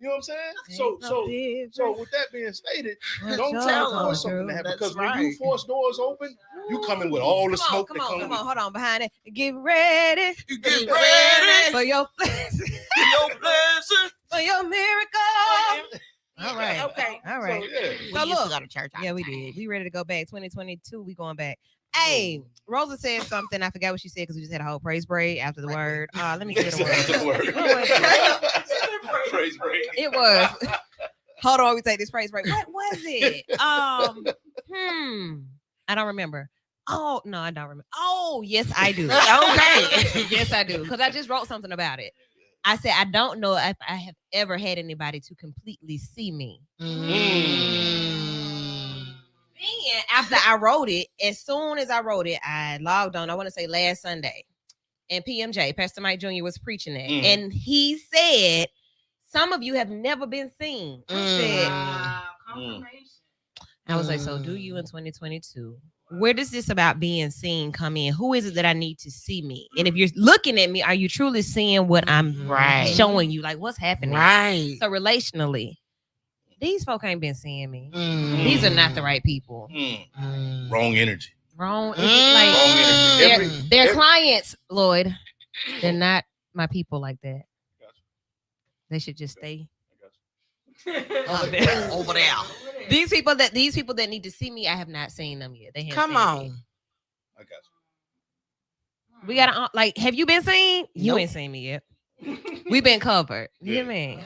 You know what I'm saying? So with that being stated, don't tell them something to happen, because when you force doors open, you come in with all the smoke that comes Come with on, hold on, behind it. Get ready. Get ready for your blessing. For your miracle. All right. Okay. All right. So, yeah. We So used to look, go to church. all Yeah, the we time. did. We ready to go back. 2022, we going back. Hey, Rosa said something. I forgot what she said because we just had a whole praise break after the word. Let me see what it was. Praise break. It was. Hold on, we take this praise break. What was it? I don't remember. Oh, no, I don't remember. Oh, yes, I do. Okay. Yes, I do. Because I just wrote something about it. I said, I don't know if I have ever had anybody to completely see me. Then after I wrote it, as soon as I wrote it, I logged on, I want to say last Sunday. And PMJ, Pastor Mike Jr. was preaching it. And he said, some of you have never been seen. I was like, so do you in 2022? Where does this about being seen come in? Who is it that I need to see me? And if you're looking at me, are you truly seeing what I'm showing you? Like, what's happening? Right. So relationally, these folk ain't been seeing me. These are not the right people. Wrong energy. Wrong. Wrong energy. They're clients, Lloyd. They're not my people like that. They should just stay over there. These people that need to see me, I have not seen them yet. They haven't Come seen on. me. I got you. We gotta have you been seen? You Nope. ain't seen me yet. We've been covered. You hear me?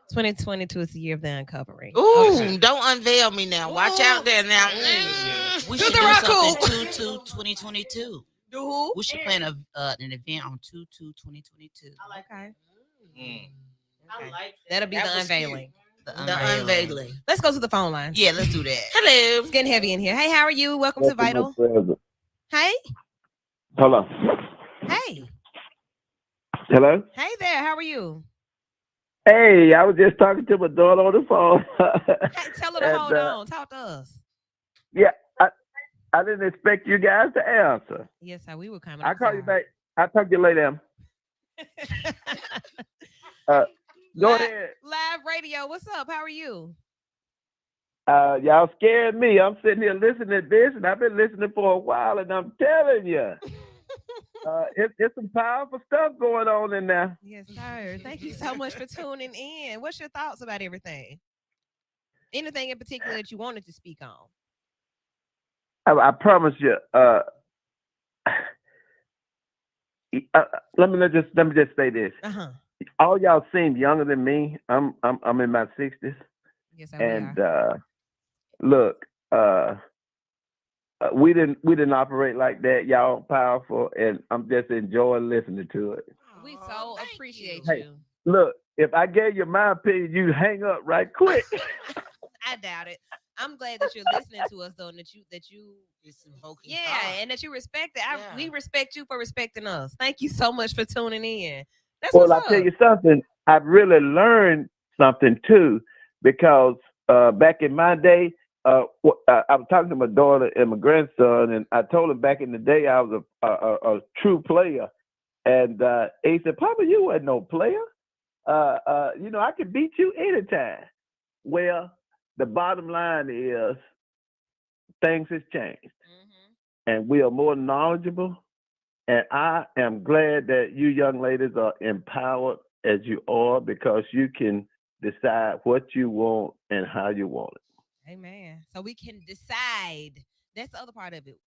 2022 is the year of the uncovering. Ooh, don't unveil me now. Watch out there now. We Do should the do Raku. something 2/2/2022. Do who? We should plan an event on 2/2/2022. Okay. I like that. That'll be That the was unveiling. The unveiling. Let's go to the phone line. Yeah, let's do that. Hello. It's getting heavy in here. Hey, how are you? Welcome to Vital. Hey. Hello. Hey. Hello. Hey there. How are you? Hey, I was just talking to my daughter on the phone. Hey, tell her to hold on. Talk to us. Yeah, I didn't expect you guys to answer. Yes, sir. We were coming. I'll call you back. I'll talk to you later. Go ahead. Live radio. What's up? How are you? Y'all scared me. I'm sitting here listening to this, and I've been listening for a while, and I'm telling you, it's some powerful stuff going on in there. Yes, sir. Thank you so much for tuning in. What's your thoughts about everything? Anything in particular that you wanted to speak on? I promise you. Let me just say this. All y'all seem younger than me. I'm in my 60s. Yes, and look, we didn't operate like that. Y'all powerful, and I'm just enjoying listening to it. We so appreciate Hey, you. look, if I gave you my opinion, you hang up right quick. I doubt it. I'm glad that you're listening to us though, and that you It's invoking and that you respect it. We respect you for respecting us. Thank you so much for tuning in. That's Well, what's I'll tell up. you something. I've really learned something too, because back in my day, I was talking to my daughter and my grandson, and I told him back in the day I was a true player, and he said, "Papa, you wasn't no player. I could beat you anytime." Well, the bottom line is things has changed, and we are more knowledgeable. And I am glad that you young ladies are empowered as you are, because you can decide what you want and how you want it. Amen. So we can decide. That's the other part of it.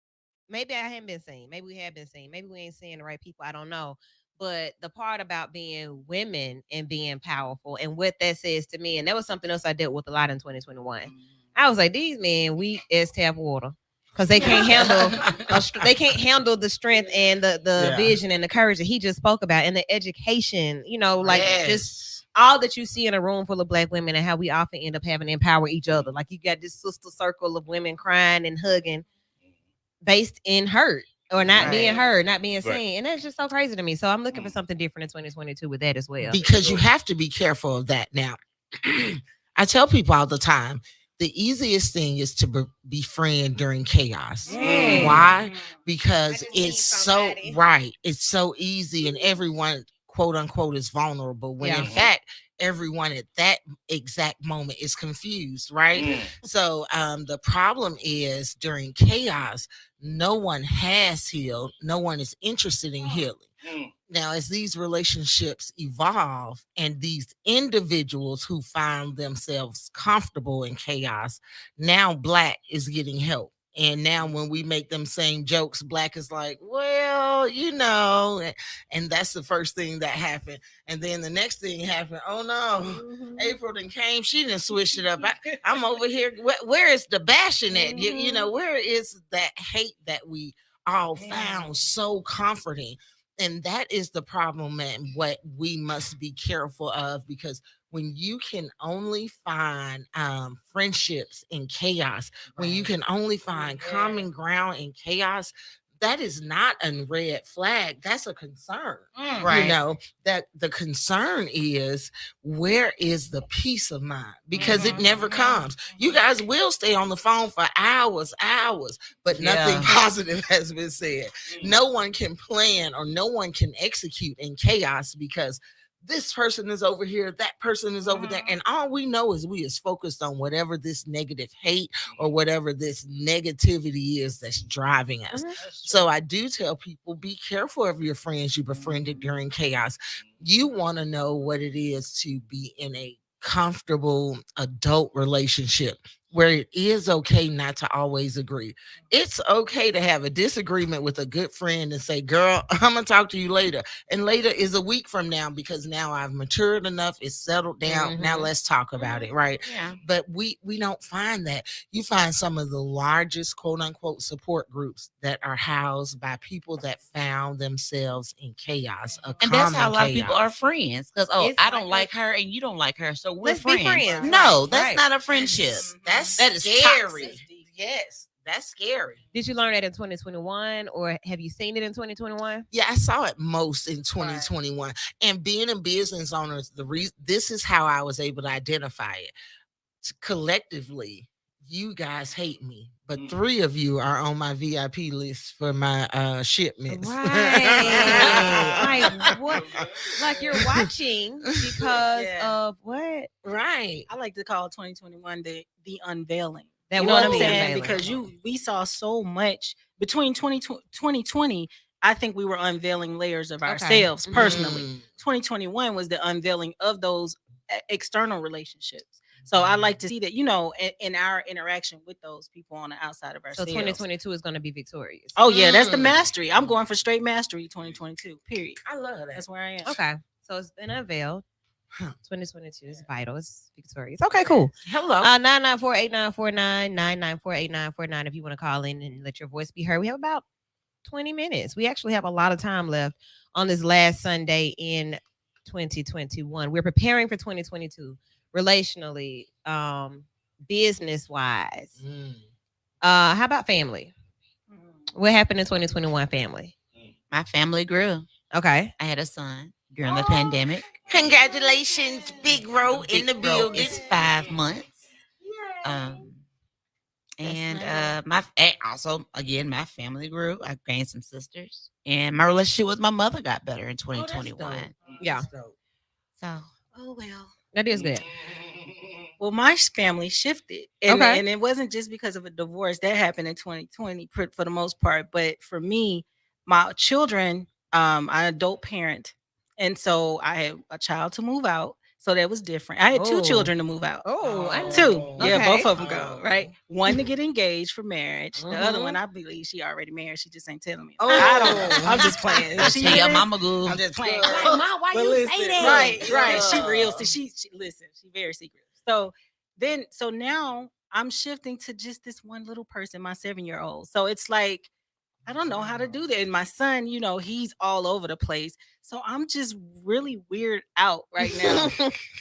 Maybe I haven't been seen. Maybe we have been seen. Maybe we ain't seeing the right people. I don't know. But the part about being women and being powerful and what that says to me, and that was something else I dealt with a lot in 2021. I was like, these men weak as tap water, because they can't handle the strength and the vision and the courage that he just spoke about, and the education. Just all that you see in a room full of Black women, and how we often end up having to empower each other. Like, you got this sister circle of women crying and hugging based in hurt or not being heard, not being seen. And that's just so crazy to me. So I'm looking for something different in 2022 with that as well. Because you have to be careful of that. Now, I tell people all the time, the easiest thing is to befriend during chaos. Why? Because it's so it's so easy, and everyone, quote unquote, is vulnerable, when in fact everyone at that exact moment is confused, right? So the problem is, during chaos, no one has healed, no one is interested in healing. Now, as these relationships evolve, and these individuals who find themselves comfortable in chaos, now Black is getting help. And now when we make them same jokes, Black is like, well, and that's the first thing that happened. And then the next thing happened, oh no, April then came, she didn't switch it up. I'm over here. Where is the bashing at? Where is that hate that we all found so comforting? And that is the problem, and what we must be careful of, because when you can only find friendships in chaos, when you can only find common ground in chaos, that is not a red flag. That's a concern. That the concern is, where is the peace of mind? Because it never comes. You guys will stay on the phone for hours, but nothing positive has been said. No one can plan, or no one can execute in chaos, because this person is over here, that person is over there, and all we know is we is focused on whatever this negative hate or whatever this negativity is that's driving us. So I do tell people, be careful of your friends you befriended during chaos. You want to know what it is to be in a comfortable adult relationship where it is okay not to always agree. It's okay to have a disagreement with a good friend and say, girl, I'm gonna talk to you later. And later is a week from now, because now I've matured enough, it's settled down. Now let's talk about it, right? But we don't find that. You find some of the largest, quote unquote, support groups that are housed by people that found themselves in chaos. And that's how a lot of people are friends. Because I don't like her and you don't like her, so we're friends. Be friends. No, that's not a friendship. That is scary. Yes, that's scary. Did you learn that in 2021, or have you seen it in 2021? Yeah, I saw it most in 2021. And being a business owner, this is how I was able to identify it. Collectively, you guys hate me, but 3 of you are on my VIP list for my shipments. Right. Like what? Like you're watching because of what? Right. I like to call 2021 the unveiling. That You know what I'm was the saying? unveiling. Because we saw so much between 2020. I think we were unveiling layers of ourselves personally. 2021 was the unveiling of those external relationships. So I like to see that, in our interaction with those people on the outside of So ourselves. 2022 is going to be victorious. Oh yeah, that's the mastery. I'm going for straight mastery 2022. Period. I love that. That's where I am. Okay. So it's been unveiled. 2022 is vital. It's victorious. Okay, cool. Hello. 994-8949, 994-8949 if you want to call in and let your voice be heard. We have about 20 minutes. We actually have a lot of time left on this last Sunday in 2021. We're preparing for 2022 relationally, business wise. How about family? What happened in 2021 family? My family grew. Okay. I had a son during the pandemic. Congratulations, Big Ro in the building. It's 5 months. My family grew. I gained some sisters, and my relationship with my mother got better in 2021. Yeah. So, That is good. Well, my family shifted, and it wasn't just because of a divorce that happened in 2020 for the most part. But for me, my children, I adult parent, and so I had a child to move out. So that was different. I had 2 children to move out. I 2. know. Yeah, Okay. both of them go, right? One to get engaged for marriage. The other one, I believe she already married. She just ain't telling me. I don't know. I'm just playing. I tell your mama go. I'm just playing. Mom, why you say that? Right. She real. She listen. She very secret. So now I'm shifting to just this one little person, my 7-year-old. So it's like I don't know how to do that. And my son, he's all over the place. So I'm just really weird out right now.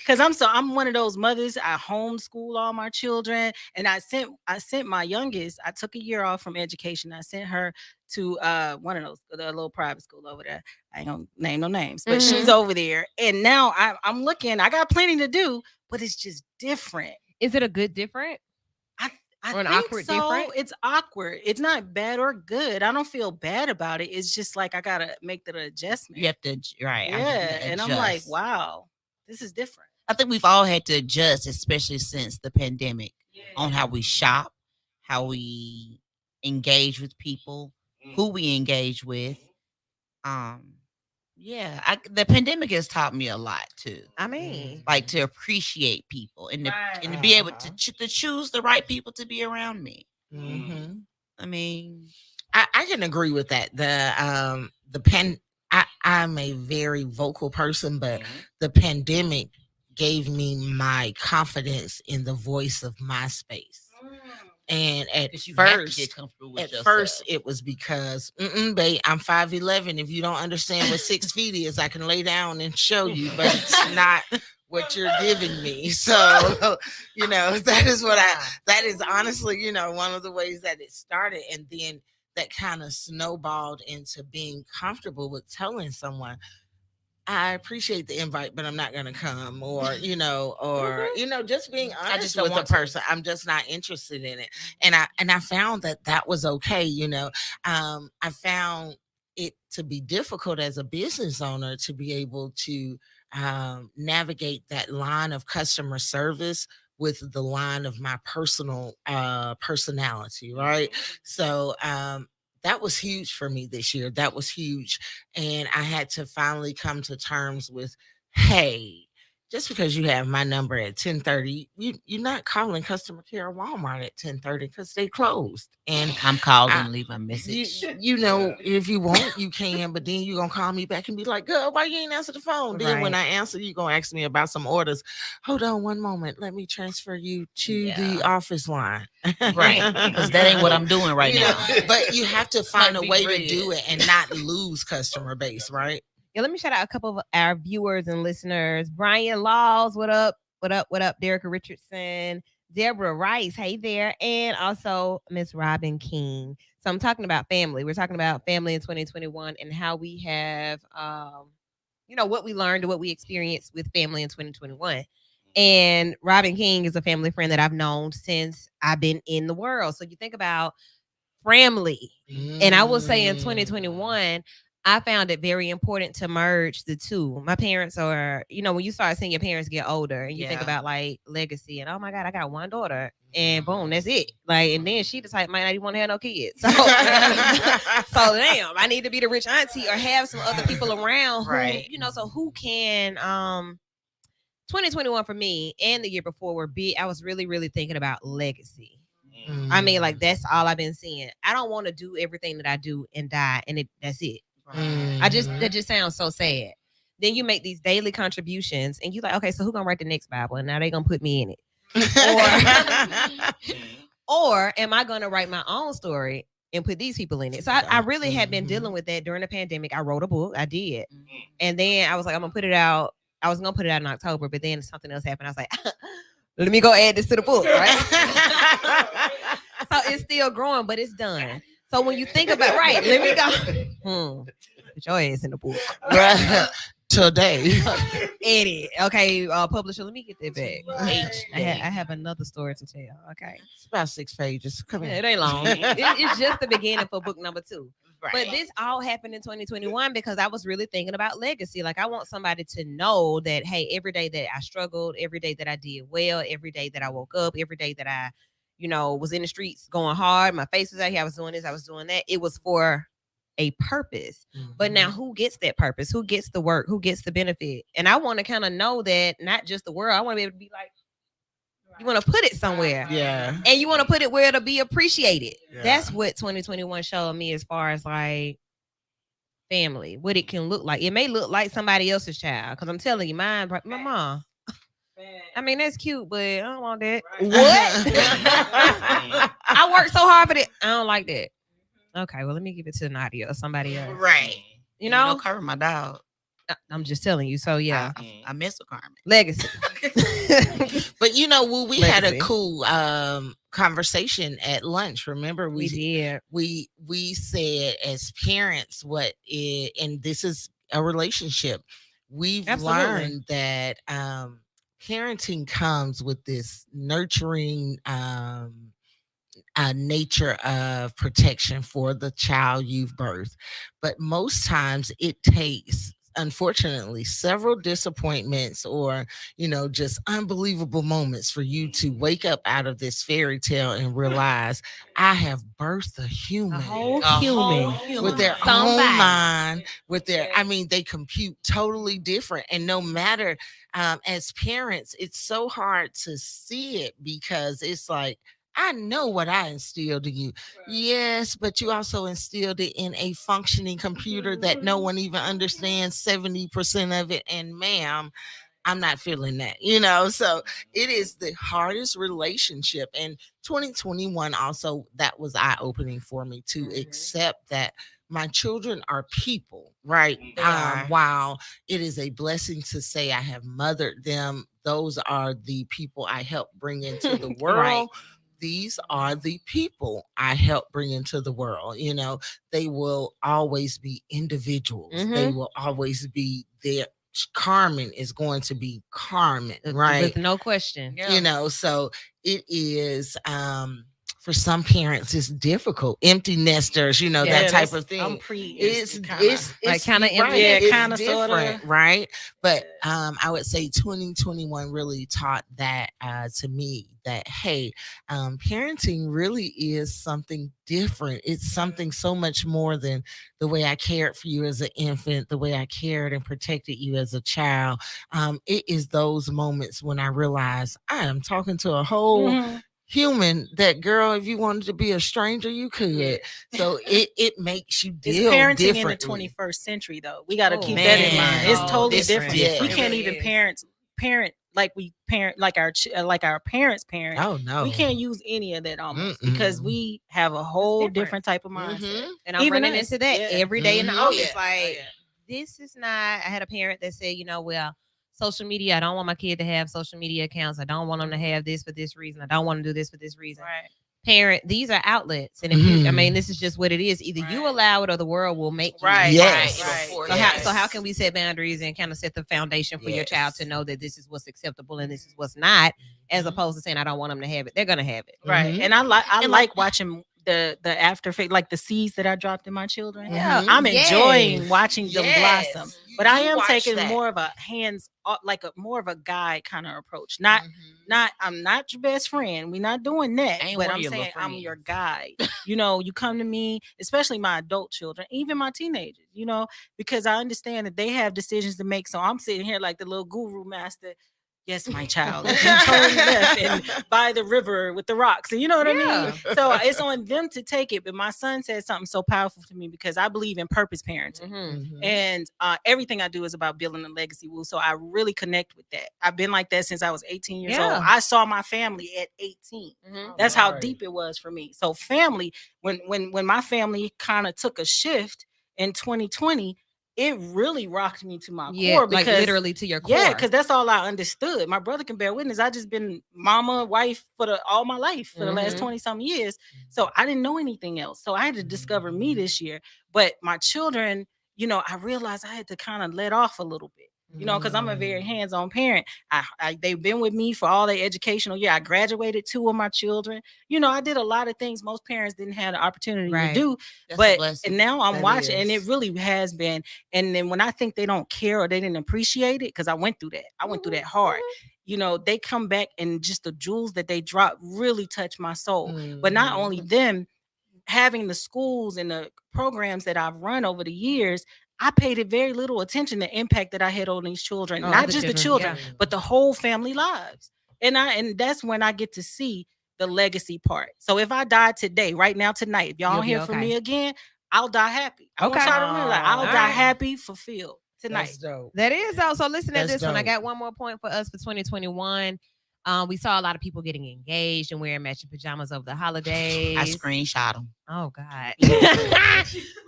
Cause I'm one of those mothers. I homeschool all my children. And I sent my youngest, I took a year off from education. I sent her to one of those, the little private school over there. I ain't gonna name no names, but she's over there. And now I'm looking, I got plenty to do, but it's just different. Is it a good different? I or an think awkward so. different? It's awkward. It's not bad or good. I don't feel bad about it. It's just like I gotta make that adjustment. You have to, right? Yeah, and I'm like, wow, this is different. I think we've all had to adjust, especially since the pandemic, on how we shop, how we engage with people, who we engage with. The pandemic has taught me a lot too. I mean, like to appreciate people and to be able to choose the right people to be around me. I mean, I can agree with that. I'm a very vocal person, but the pandemic gave me my confidence in the voice of my space. And at first, it was because, babe, I'm 5'11". If you don't understand what 6 feet is, I can lay down and show you, but it's not what you're giving me. So, that is honestly, one of the ways that it started. And then that kind of snowballed into being comfortable with telling someone, I appreciate the invite, but I'm not going to come, or just being honest with the person. I'm just not interested in it. And I found that was okay. I found it to be difficult as a business owner to be able to navigate that line of customer service with the line of my personal personality. Right. So, that was huge for me this year. That was huge. And I had to finally come to terms with, hey, just because you have my number at 10:30, you're not calling customer care at Walmart at 10:30 because they closed. And I'm calling and leave a message. If you want, you can, but then you're going to call me back and be like, girl, why you ain't answer the phone? Then when I answer, you're going to ask me about some orders. Hold on one moment. Let me transfer you to the office line. Right. Because that ain't what I'm doing right now. But you have to find a way to do it and not lose customer base, right? Yeah, let me shout out a couple of our viewers and listeners. Brian Laws, what up? What up? What up? Derica Richardson, Deborah Rice, hey there. And also Miss Robin King. So I'm talking about family. We're talking about family in 2021 and how we have, what we learned and what we experienced with family in 2021. And Robin King is a family friend that I've known since I've been in the world. So you think about family. And I will say in 2021, I found it very important to merge the two. My parents are, when you start seeing your parents get older and you think about like legacy and oh my God, I got one daughter and boom, that's it. Like, and then she the type might not even want to have no kids. So, so damn, I need to be the rich auntie or have some other people around who, so who can 2021 for me and the year before were big. I was really, really thinking about legacy. I mean, like that's all I've been seeing. I don't want to do everything that I do and die, and that's it. That just sounds so sad. Then you make these daily contributions, and you like, okay, so who gonna write the next Bible? And now they gonna put me in it, or am I gonna write my own story and put these people in it? So I really have been dealing with that during the pandemic. I wrote a book, I did, and then I was like, I'm gonna put it out. I was gonna put it out in October, but then something else happened. I was like, let me go add this to the book, right? So it's still growing, but it's done. So when you think about let me go. Put your ass in the book. Right. Today. Edit. Okay, publisher, let me get that back. I have another story to tell. Okay. It's about 6 pages. Come here. It ain't long. It's just the beginning for book number 2. Right. But this all happened in 2021 because I was really thinking about legacy. Like I want somebody to know that, hey, every day that I struggled, every day that I did well, every day that I woke up, every day that I, was in the streets going hard, my face was out here, I was doing this, I was doing that. It was for a purpose. But now who gets that purpose? Who gets the work? Who gets the benefit? And I want to kind of know that not just the world. I want to be able to be like, you want to put it somewhere. Yeah. And you want to put it where it'll be appreciated. Yeah. That's what 2021 showed me as far as like family, what it can look like. It may look like somebody else's child. Because I'm telling you, my mom. I mean, that's cute, but I don't want that. Right. What? I worked so hard for that. I don't like that. Okay, well, let me give it to Nadia or somebody else. Right. You know, Carmen, my dog. I'm just telling you. So, yeah. I miss with Carmen. Legacy. But, we had a cool conversation at lunch. Remember? We did. We said as parents, and this is a relationship. We've learned that parenting comes with this nurturing nature of protection for the child you've birthed. But most times it takes, unfortunately, several disappointments or, just unbelievable moments for you to wake up out of this fairy tale and realize I have birthed a human. A whole human. With their own mind, they compute totally different. And no matter, as parents, it's so hard to see it because it's like, I know what I instilled in you. Right. Yes, but you also instilled it in a functioning computer that no one even understands 70% of it. And ma'am, I'm not feeling that, so it is the hardest relationship. And 2021 also, that was eye-opening for me to accept that my children are people, right? While it is a blessing to say I have mothered them, those are the people I helped bring into the world. Right. These are the people I help bring into the world. They will always be individuals. They will always be there. Carmen is going to be Carmen, right? With no question. So it is, for some parents, it's difficult. Empty nesters, that type of thing. It's kind of empty. Yeah, kind of sort of, right? But I would say 2021 really taught that to me that, hey, parenting really is something different. It's something so much more than the way I cared for you as an infant, the way I cared and protected you as a child. It is those moments when I realize I am talking to a whole human that, girl, if you wanted to be a stranger, you could. So it makes you deal parenting differently. In the 21st century, though. We got to keep that in mind. It's totally different. Yeah. We can't even parent like we parent like our parents parent. Oh no, we can't use any of that almost because we have a whole different type of mindset. And I'm even running into that every day in the office. This is not. I had a parent that said, social media, I don't want my kid to have social media accounts. I don't want them to have this for this reason. I don't want to do this for this reason. Right. parent, these are outlets. And if you, I mean, this is just what it is. Either you allow it or the world will make you. Right. Yes. Right. So how can we set boundaries and kind of set the foundation for your child to know that this is what's acceptable and this is what's not, as opposed to saying I don't want them to have it. They're gonna have it. Right. And I like watching the after effect, like the seeds that I dropped in my children. Yeah. I'm enjoying watching them blossom. But I am taking that. more of a hands like a more of a guide kind of approach. Not I'm not your best friend. We're not doing that. But I'm saying I'm your guide. You know, you come to me, especially my adult children, even my teenagers, you know, because I understand that they have decisions to make. So I'm sitting here like the little guru master. Yes, my child. And turn left and by the river with the rocks. And you know what I mean? So it's on them to take it. But my son said something so powerful to me because I believe in purpose parenting. And everything I do is about building a legacy. So I really connect with that. I've been like that since I was 18 years old. I saw my family at 18. That's how deep it was for me. So family, when my family kind of took a shift in 2020, it really rocked me to my core, because like literally to your core. Yeah, because that's all I understood. My brother can bear witness. I just been mama, wife for all my life for the last 20 some years. So I didn't know anything else. So I had to discover me this year. But my children, you know, I realized I had to kind of let off a little bit. You know, because I'm a very hands-on parent. They've been with me for all their educational year. I graduated 2 of my children. You know, I did a lot of things most parents didn't have the opportunity to do. And now I'm watching, and it really has been. And then when I think they don't care or they didn't appreciate it, because I went through that. I went through that hard. You know, they come back and just the jewels that they drop really touch my soul. But not only them, having the schools and the programs that I've run over the years, I paid it very little attention to the impact that I had on these children, not just the children, but the whole family lives. And that's when I get to see the legacy part. So if I die today, right now, tonight, if y'all don't hear from me again, I'll die happy. I want y'all to remember that. I'll die happy, fulfilled tonight. That's dope. That is though. So listen at this one. I dope. got one more point for us for 2021. We saw a lot of people getting engaged and wearing matching pajamas over the holidays. I screenshot them. Oh God.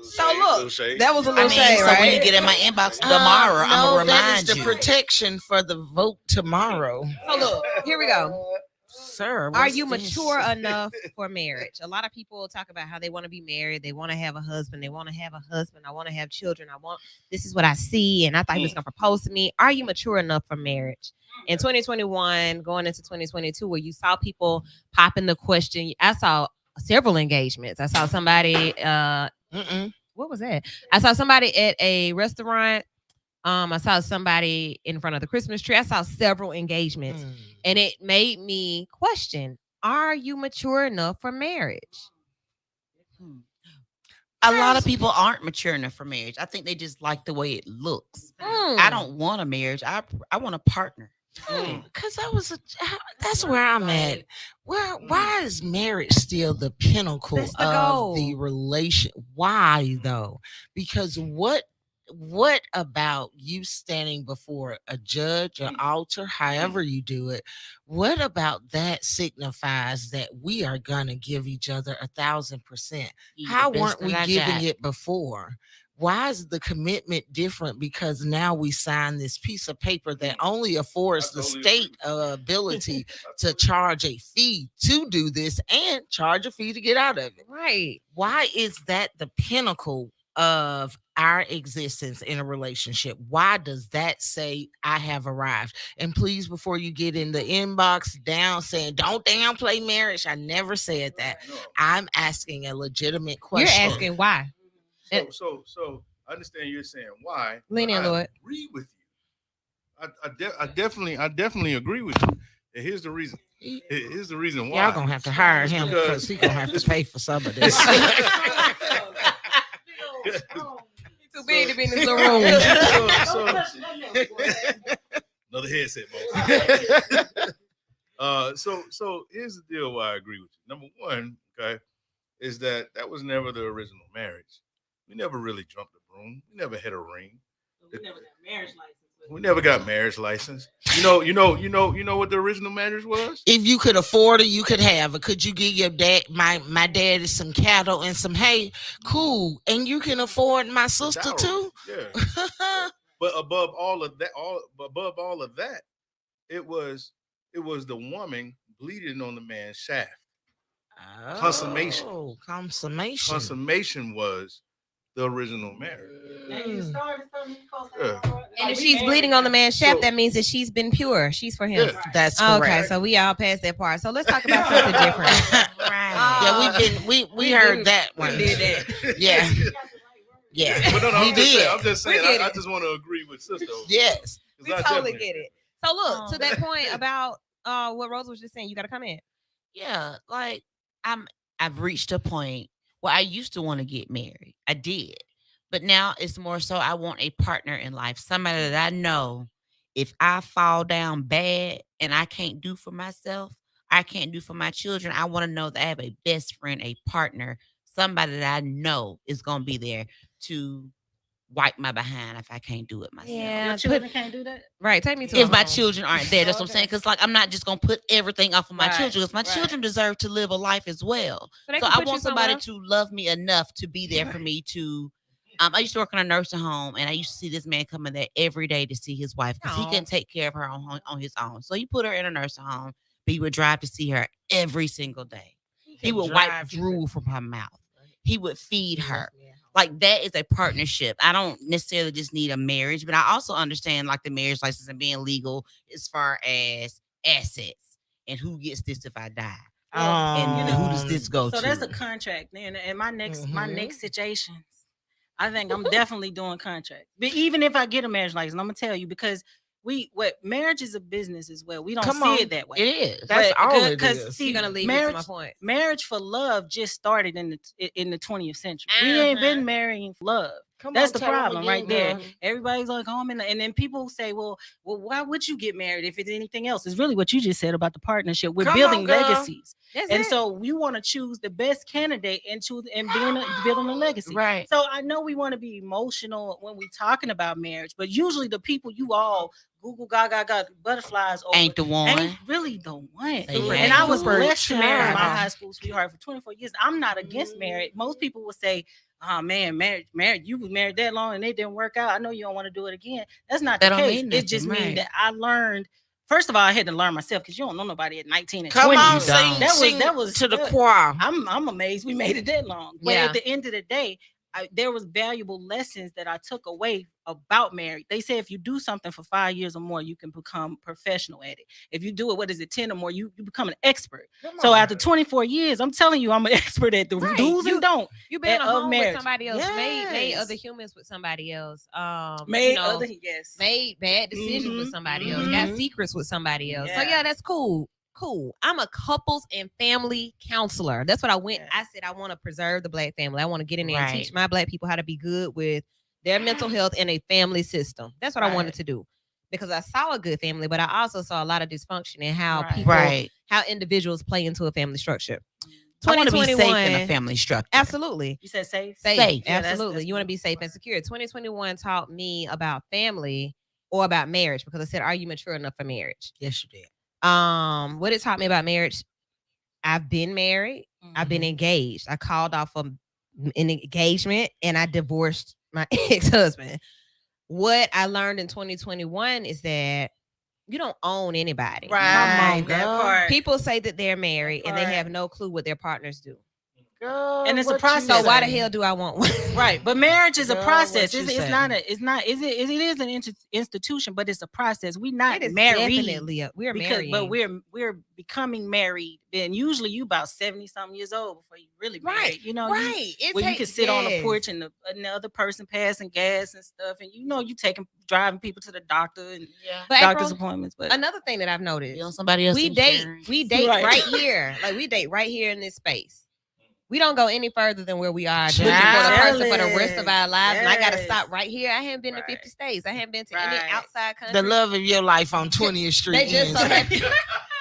So look, that was a little shade, so right? when you get in my inbox tomorrow, I'm gonna remind that is the you. protection for the vote tomorrow. So look, here we go. Sir, Are you mature enough for marriage? A lot of people talk about how they want to be married. They want to have a husband. They want to have a husband. I want to have children. This is what I see. And I thought he was going to propose to me. Are you mature enough for marriage? In 2021, going into 2022, where you saw people popping the question, I saw several engagements. I saw somebody, what was that? I saw somebody at a restaurant. I saw somebody in front of the Christmas tree. I saw several engagements, and it made me question: are you mature enough for marriage? A lot of people aren't mature enough for marriage. I think they just like the way it looks. I don't want a marriage. I want a partner. Because that's where I'm at. Why is marriage still the pinnacle of the relation? Why though? Because what about you standing before a judge or altar, however you do it? What about that signifies that we are gonna give each other 1,000%? How weren't we giving it before? Why is the commitment different? Because now we sign this piece of paper that only affords the state ability to charge a fee to do this and charge a fee to get out of it. Right. Why is that the pinnacle of our existence in a relationship? Why does that say I have arrived? And please, before you get in the inbox down saying don't downplay marriage, I never said that. I'm asking a legitimate question. You're asking why. So I understand you're saying why. Lean in, Lord. I agree with you. I definitely agree with you. And here's the reason. Here's the reason why. Y'all gonna have to hire him because he gonna have to pay for some of this. Too big to be in this little room. Another headset, boss. So here's the deal why I agree with you. Number one, okay, is that was never the original marriage. We never really jumped the broom. We never had a ring. We never got marriage license. We never got marriage license. You know what the original marriage was? If you could afford it, you could have it. Could you give your dad, my dad, some cattle and some hay? Cool. And you can afford my sister too. Yeah. But above all of that, it was the woman bleeding on the man's shaft. Consummation. Oh, consummation. Consummation was the original marriage. And you started something close to Yeah. that. And if she's bleeding on the man's shaft, So- that means that she's been pure. She's for him. Yeah. That's Okay, correct. so we all passed that part. So let's talk about something different. Yeah, we heard that one. We did that. Yeah. Yeah. But no, We did. I'm just saying. get I it. just want to agree with sister. Yes. We totally get it. So look, to that point about what Rose was just saying, you got to come in. Yeah, like I've reached a point where I used to want to get married. I did. But now it's more so I want a partner in life, somebody that I know if I fall down bad and I can't do for myself, I can't do for my children. I want to know that I have a best friend, a partner, somebody that I know is going to be there to wipe my behind if I can't do it myself. Yeah, Your children can't do that. right. Take me to If a my home. children aren't there, that's what I'm saying. Because like I'm not just gonna put everything off of my Right, children. Because my right. children deserve to live a life as well. they So can I put you want somewhere somebody else. to love me enough to be there for me to. I used to work in a nursing home, and I used to see this man coming there every day to see his wife because he Aw. couldn't take care of her on his own. So he put her in a nursing home, but he would drive to see her every single day. He would wipe drool from her mouth. He would feed her. Like that is a partnership. I don't necessarily just need a marriage, but I also understand like the marriage license and being legal as far as assets and who gets this if I die. And who does this go So to? that's a contract. And my next Mhm. situations, I think I'm definitely doing contract. But even if I get a marriage license, I'm gonna tell you because marriage is a business as well. We don't Come see on. it that way. It is. That's But all it because is. see, You're gonna leave marriage, it to my point. marriage for love just started in the 20th century. We ain't been marrying for love. Come That's on, the tell 'em problem right again, there. girl. Everybody's like, oh, and then people say, well, why would you get married if it's anything else? It's really what you just said about the partnership. We're Come building on, girl. legacies. That's And it. so we want to choose the best candidate and building a legacy. Right. So I know we want to be emotional when we're talking about marriage, but usually the people you all Google Gaga butterflies over Ain't the one. ain't really the one. They And I was Super blessed to marry my smart. high school sweetheart for 24 years. I'm not against marriage. Most people would say, oh man, marriage, you was married that long and it didn't work out. I know you don't want to do it again. That's not That the don't case. mean It nothing, just means right. that I learned. First of all, I had to learn myself because you don't know nobody at 19 and Come 20. on, You sing, don't. sing That was to the good. choir. I'm amazed we made it that long. But Yeah. at the end of the day, there was valuable lessons that I took away about marriage. They say if you do something for 5 years or more, you can become professional at it. If you do it, 10 or more, you become an expert. So after 24 years, I'm telling you, I'm an expert at the Right. do's You- and don't. You've been in a of home marriage. with somebody else, made Yes. other humans with somebody else. Made you know, other yes. made bad decisions with Mhm, somebody else, got mhm. secrets with somebody else. So Yeah. yeah, that's cool. I'm a couples and family counselor. That's what I went. Yeah. I said I want to preserve the Black family. I want to get in there and Right. teach my Black people how to be good with their mental health in a family system. That's what I wanted Right. to do because I saw a good family, but I also saw a lot of dysfunction in how Right. people, Right. how individuals play into a family structure. I want to be safe in a 2021 family structure. Absolutely. You said safe. Safe. Yeah, that's Absolutely. You want to good. be safe and secure. 2021 taught me about family or about marriage because I said, are you mature enough for marriage? Yes, you did. What it taught me about marriage, I've been married, I've been engaged. I called off an engagement and I divorced my ex-husband. What I learned in 2021 is that you don't own anybody. Right. girl. That part. People say that they're married and they Right. have no clue what their partners do. Girl, And it's a what you process. So why the say? hell do I want one? Right, but marriage is a Girl, process. what you It's say? not a. It's not. It is an institution, but it's a process. We not It is married definitely we're married. but we're becoming married. And usually you about 70-something years old before you really married. Right, You know, right. It where you can takes- sit on the yes. porch and another person passing gas and stuff, and you know you driving people to the doctor and But doctor's April, appointments. But another thing that I've noticed, Be on somebody else's we date Right. right here. Like we date right here in this space. We don't go any further than where we are looking for the person for the rest of our lives. And I got to Yes. stop right here. I haven't been to Right. 50 states. I haven't been to any Right. outside country. The love of your life on 20th Street. They just so ends. happy.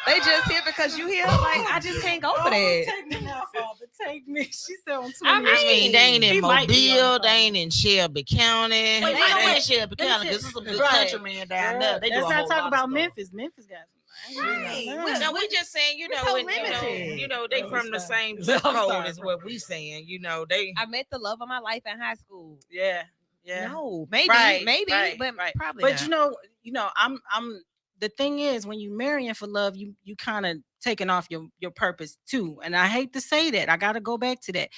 They just here because you here. Like I just can't go for that. Take me now, Father. Take me. She said on 20. I I mean, they ain't He in might be on Mobile, the they ain't in Shelby County. Wait, They why don't ain't- we share because listen, there's some good right. countrymen down there. They do Let's a not whole talk lot about of stuff. Memphis. Memphis got some. Right. No, we just saying, you We're know, so and, limited. you know, they Oh, from the sorry. same I'm zip code sorry. as what we saying. You know, they. I met the love of my life in high school. Yeah. No, maybe, Right, maybe, right, but right. probably But not. you know, I'm the thing is, when you marrying for love, you kind of taking off your purpose too. And I hate to say that. I got to go back to that.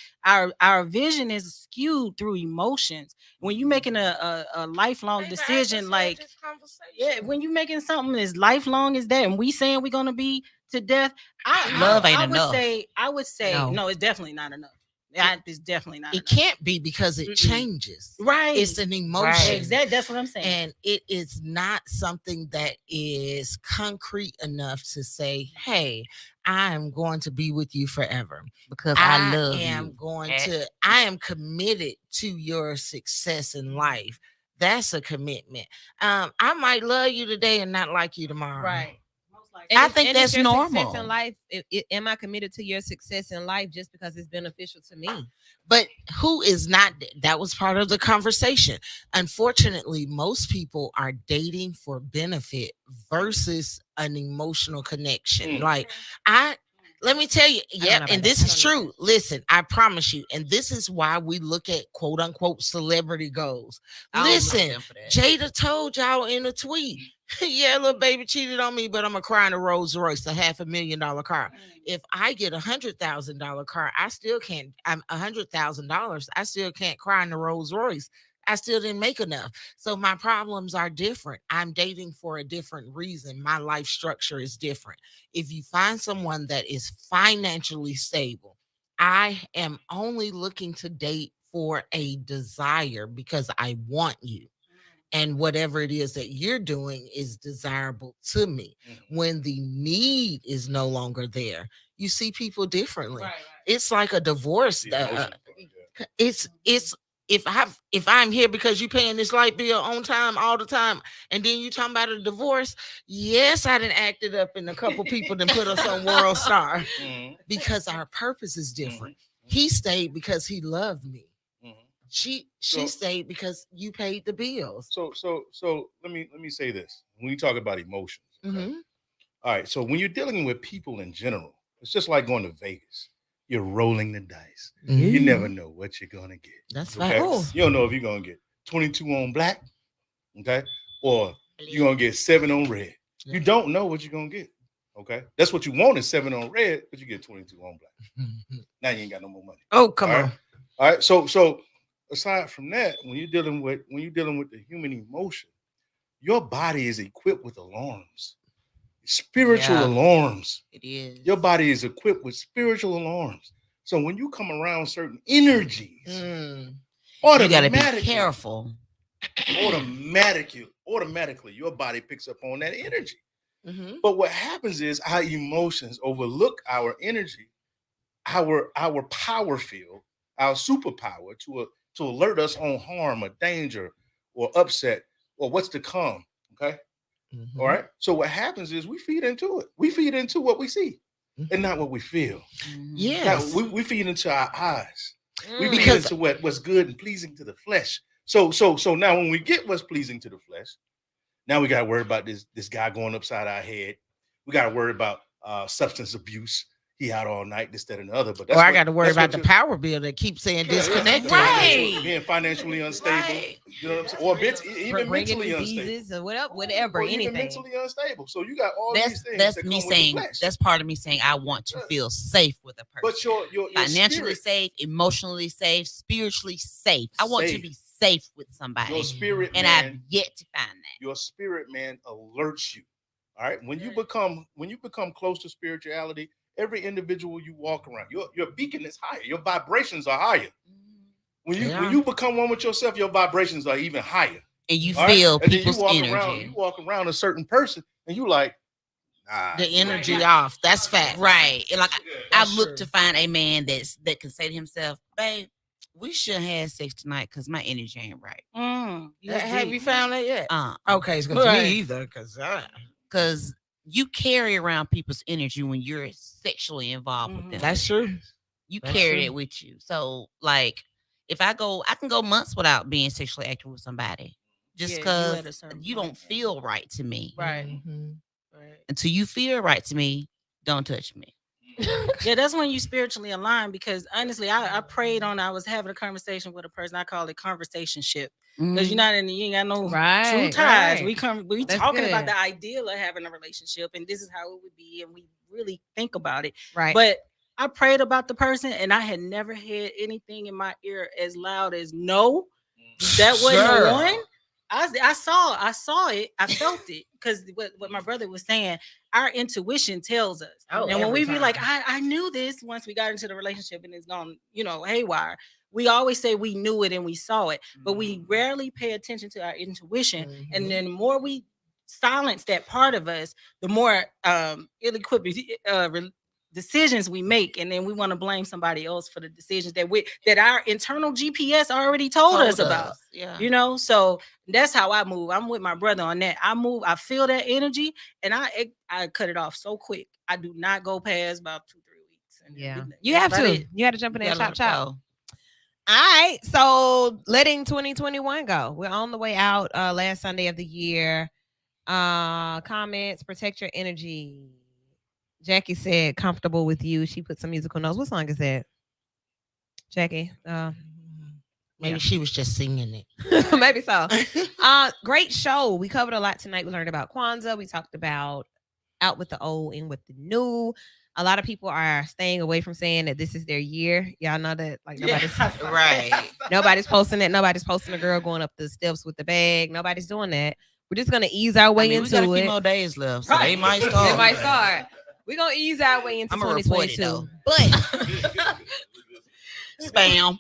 Our vision is skewed through emotions. When you making a lifelong decision, like when you making something as lifelong as that, and we saying we're gonna be to death, Love ain't I would enough. say no, it's definitely not enough. It's definitely not. It enough. can't be because it changes. Right. It's an emotion. Exactly. That's what I'm saying. And it is not something that is concrete enough to say, hey, I am going to be with you forever. Because I love I am committed to your success in life. That's a commitment. I might love you today and not like you tomorrow. Right. I think that's normal. In life, am I committed to your success in life just because it's beneficial to me? But who is not? That was part of the conversation. Unfortunately, most people are dating for benefit versus an emotional connection. Like let me tell you, and this is true. Listen, I promise you, and this is why we look at quote unquote celebrity goals. Listen, Jada told y'all in a tweet, yeah, little baby cheated on me, but I'm gonna cry in a Rolls Royce, a $500,000 car. If I get $100,000 car, I still can't. I'm $100,000. I still can't cry in a Rolls Royce. I still didn't make enough. So my problems are different. I'm dating for a different reason. My life structure is different. If you find someone that is financially stable, I am only looking to date for a desire because I want you. And whatever it is that you're doing is desirable to me. When the need is no longer there, you see people differently. Right. It's like a divorce. It's if I'm here because you paying this light bill on time all the time, and then you talking about a divorce, yes, I done acted up and a couple people done put us on World Star because our purpose is different. He stayed because he loved me. She stayed because you paid the bills. So let me say this. When you talk about emotions, okay? All right. So when you're dealing with people in general, it's just like going to Vegas. You're rolling the dice. You never know what you're gonna get. That's okay? right. You don't know if you're gonna get 22 on black, okay, or you're gonna get 7 on red. Yeah. You don't know what you're gonna get. Okay, that's what you want is 7 on red, but you get 22 on black. Now you ain't got no more money. Oh, come on. All right. So aside from that, when you're dealing with the human emotion, your body is equipped with alarms. Spiritual alarms. It is. Your body is equipped with spiritual alarms. So when you come around certain energies, you gotta be careful. Automatically, your body picks up on that energy. But what happens is our emotions overlook our energy, our power field, our superpower to alert us on harm or danger or upset or what's to come. Okay. All right. So what happens is we feed into it. We feed into what we see and not what we feel. Yes. Now, we feed into our eyes. We feed into what's good and pleasing to the flesh. So now when we get what's pleasing to the flesh, now we got to worry about this guy going upside our head. We got to worry about substance abuse. He out all night, this, that, and the other. But I got to worry about the power bill that keeps saying disconnected. Right. Being financially unstable. Right. You know what I'm saying? Or even mentally unstable. Or whatever, anything. Even mentally unstable. So you got all these things. That's me saying, that's part of me saying I want to feel safe with a person. But your financially safe, emotionally safe, spiritually safe. I want to be safe with somebody. Your spirit, and I've yet to find that. Your spirit, man, alerts you. All right. When you become close to spirituality, every individual you walk around, your beacon is higher. Your vibrations are higher. When you become one with yourself, your vibrations are even higher. And you feel people's energy. You walk around a certain person and you like, the energy off. That's fact. Right. And like I look to find a man that can say to himself, babe, we shouldn't have sex tonight because my energy ain't right. Have you found that yet? Okay, it's good to me either because you carry around people's energy when you're sexually involved with them. That's true. You carry it with you. So, like, if I can go months without being sexually active with somebody, just because you don't feel right to me. Right. Until you feel right to me, don't touch me. Yeah, that's when you spiritually align. Because honestly, I prayed on. I was having a conversation with a person. I call it conversationship. Because you're not in. You ain't got no true ties. Right. We That's talking good. about the ideal of having a relationship, and this is how it would be, and we really think about it. Right. But I prayed about the person, and I had never had anything in my ear as loud as no. That wasn't the one. I saw it. I felt it, because what my brother was saying, our intuition tells us. And when we be like, I knew this once we got into the relationship and it's gone, haywire. We always say we knew it and we saw it, but we rarely pay attention to our intuition. And then the more we silence that part of us, the more ill-equipped decisions we make, and then we want to blame somebody else for the decisions that our internal GPS already told us about. Yeah. So that's how I move. I'm with my brother on that. I feel that energy, and I cut it off so quick. I do not go past about 2-3 weeks. And Yeah, you have to. You had to jump in there and chop. All right, so letting 2021 go. We're on the way out. Last Sunday of the year. Comments. Protect your energy. Jackie said, "Comfortable with you." She put some musical notes. What song is that, Jackie? Maybe she was just singing it. Maybe so. Great show. We covered a lot tonight. We learned about Kwanzaa. We talked about out with the old, in with the new. A lot of people are staying away from saying that this is their year. Y'all know that, like, nobody's Right. Nobody's posting it. Nobody's posting a girl going up the steps with the bag. Nobody's doing that. We're just gonna ease our way into we got a few it. more days left, so they might start. They might start. We're gonna ease our way into 2022. But spam.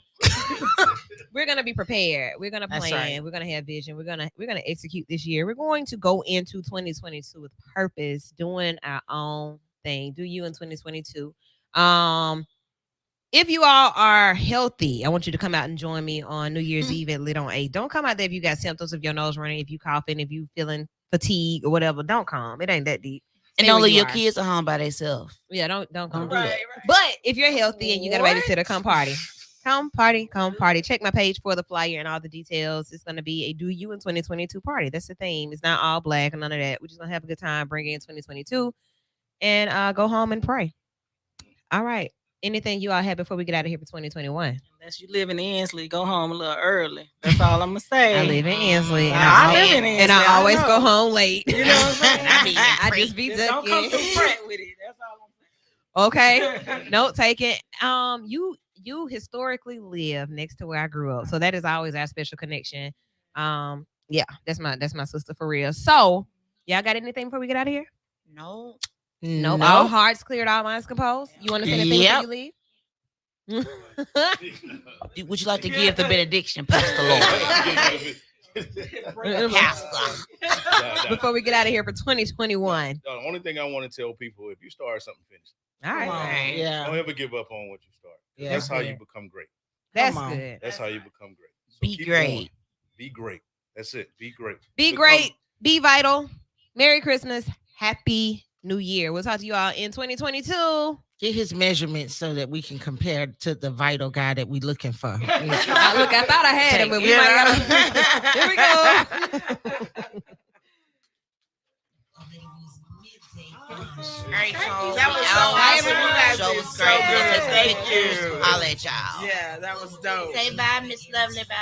we're gonna be prepared. We're gonna plan. Right. We're gonna have vision. We're gonna execute this year. We're going to go into 2022 with purpose, doing our own thing. Do you in 2022? If you all are healthy, I want you to come out and join me on New Year's Eve at Lit on 8. Don't come out there if you got symptoms of your nose running, if you coughing, if you feeling fatigue or whatever. Don't come. It ain't that deep. And don't leave your kids at home by themselves. Yeah, don't come. Right. But if you're healthy and you got a babysitter, come party. Come party. Check my page for the flyer and all the details. It's going to be a Do You in 2022 party. That's the theme. It's not all black and none of that. We're just going to have a good time, bring in 2022, and go home and pray. All right. Anything you all have before we get out of here for 2021? Unless you live in Ansley, go home a little early. That's all I'm going to say. I live in Ansley. I live in Ansley. And I always go home late. You know what I'm saying? I just be Don't come through Pratt with it. That's all I'm saying. Okay. Note taken. You historically live next to where I grew up, so that is always our special connection. Yeah, that's my sister for real. So, y'all got anything before we get out of here? No. Nope. All hearts cleared, all minds composed. You want to say anything before you leave? Would you like to give the benediction, Pastor Lord? Pastor. Before we get out of here for 2021. The only thing I want to tell people: if you start something, finish it. All right. Yeah. Don't ever give up on what you start. Yeah. That's how you become great. That's good. That's how you become great. So Be keep great. going. Be great. That's it. Be great. Be great. Be vital. Merry Christmas. Happy New Year. We'll talk to you all in 2022. Get his measurements so that we can compare to the vital guy that we're looking for. Look, I thought I had him, but we might gotta. Here we go. Great show. That was so awesome. You guys Show did was so great. good. We'll take Thank pictures. you. I'll let y'all. Yeah, that was dope. Say bye, Miss Lovely. Bye.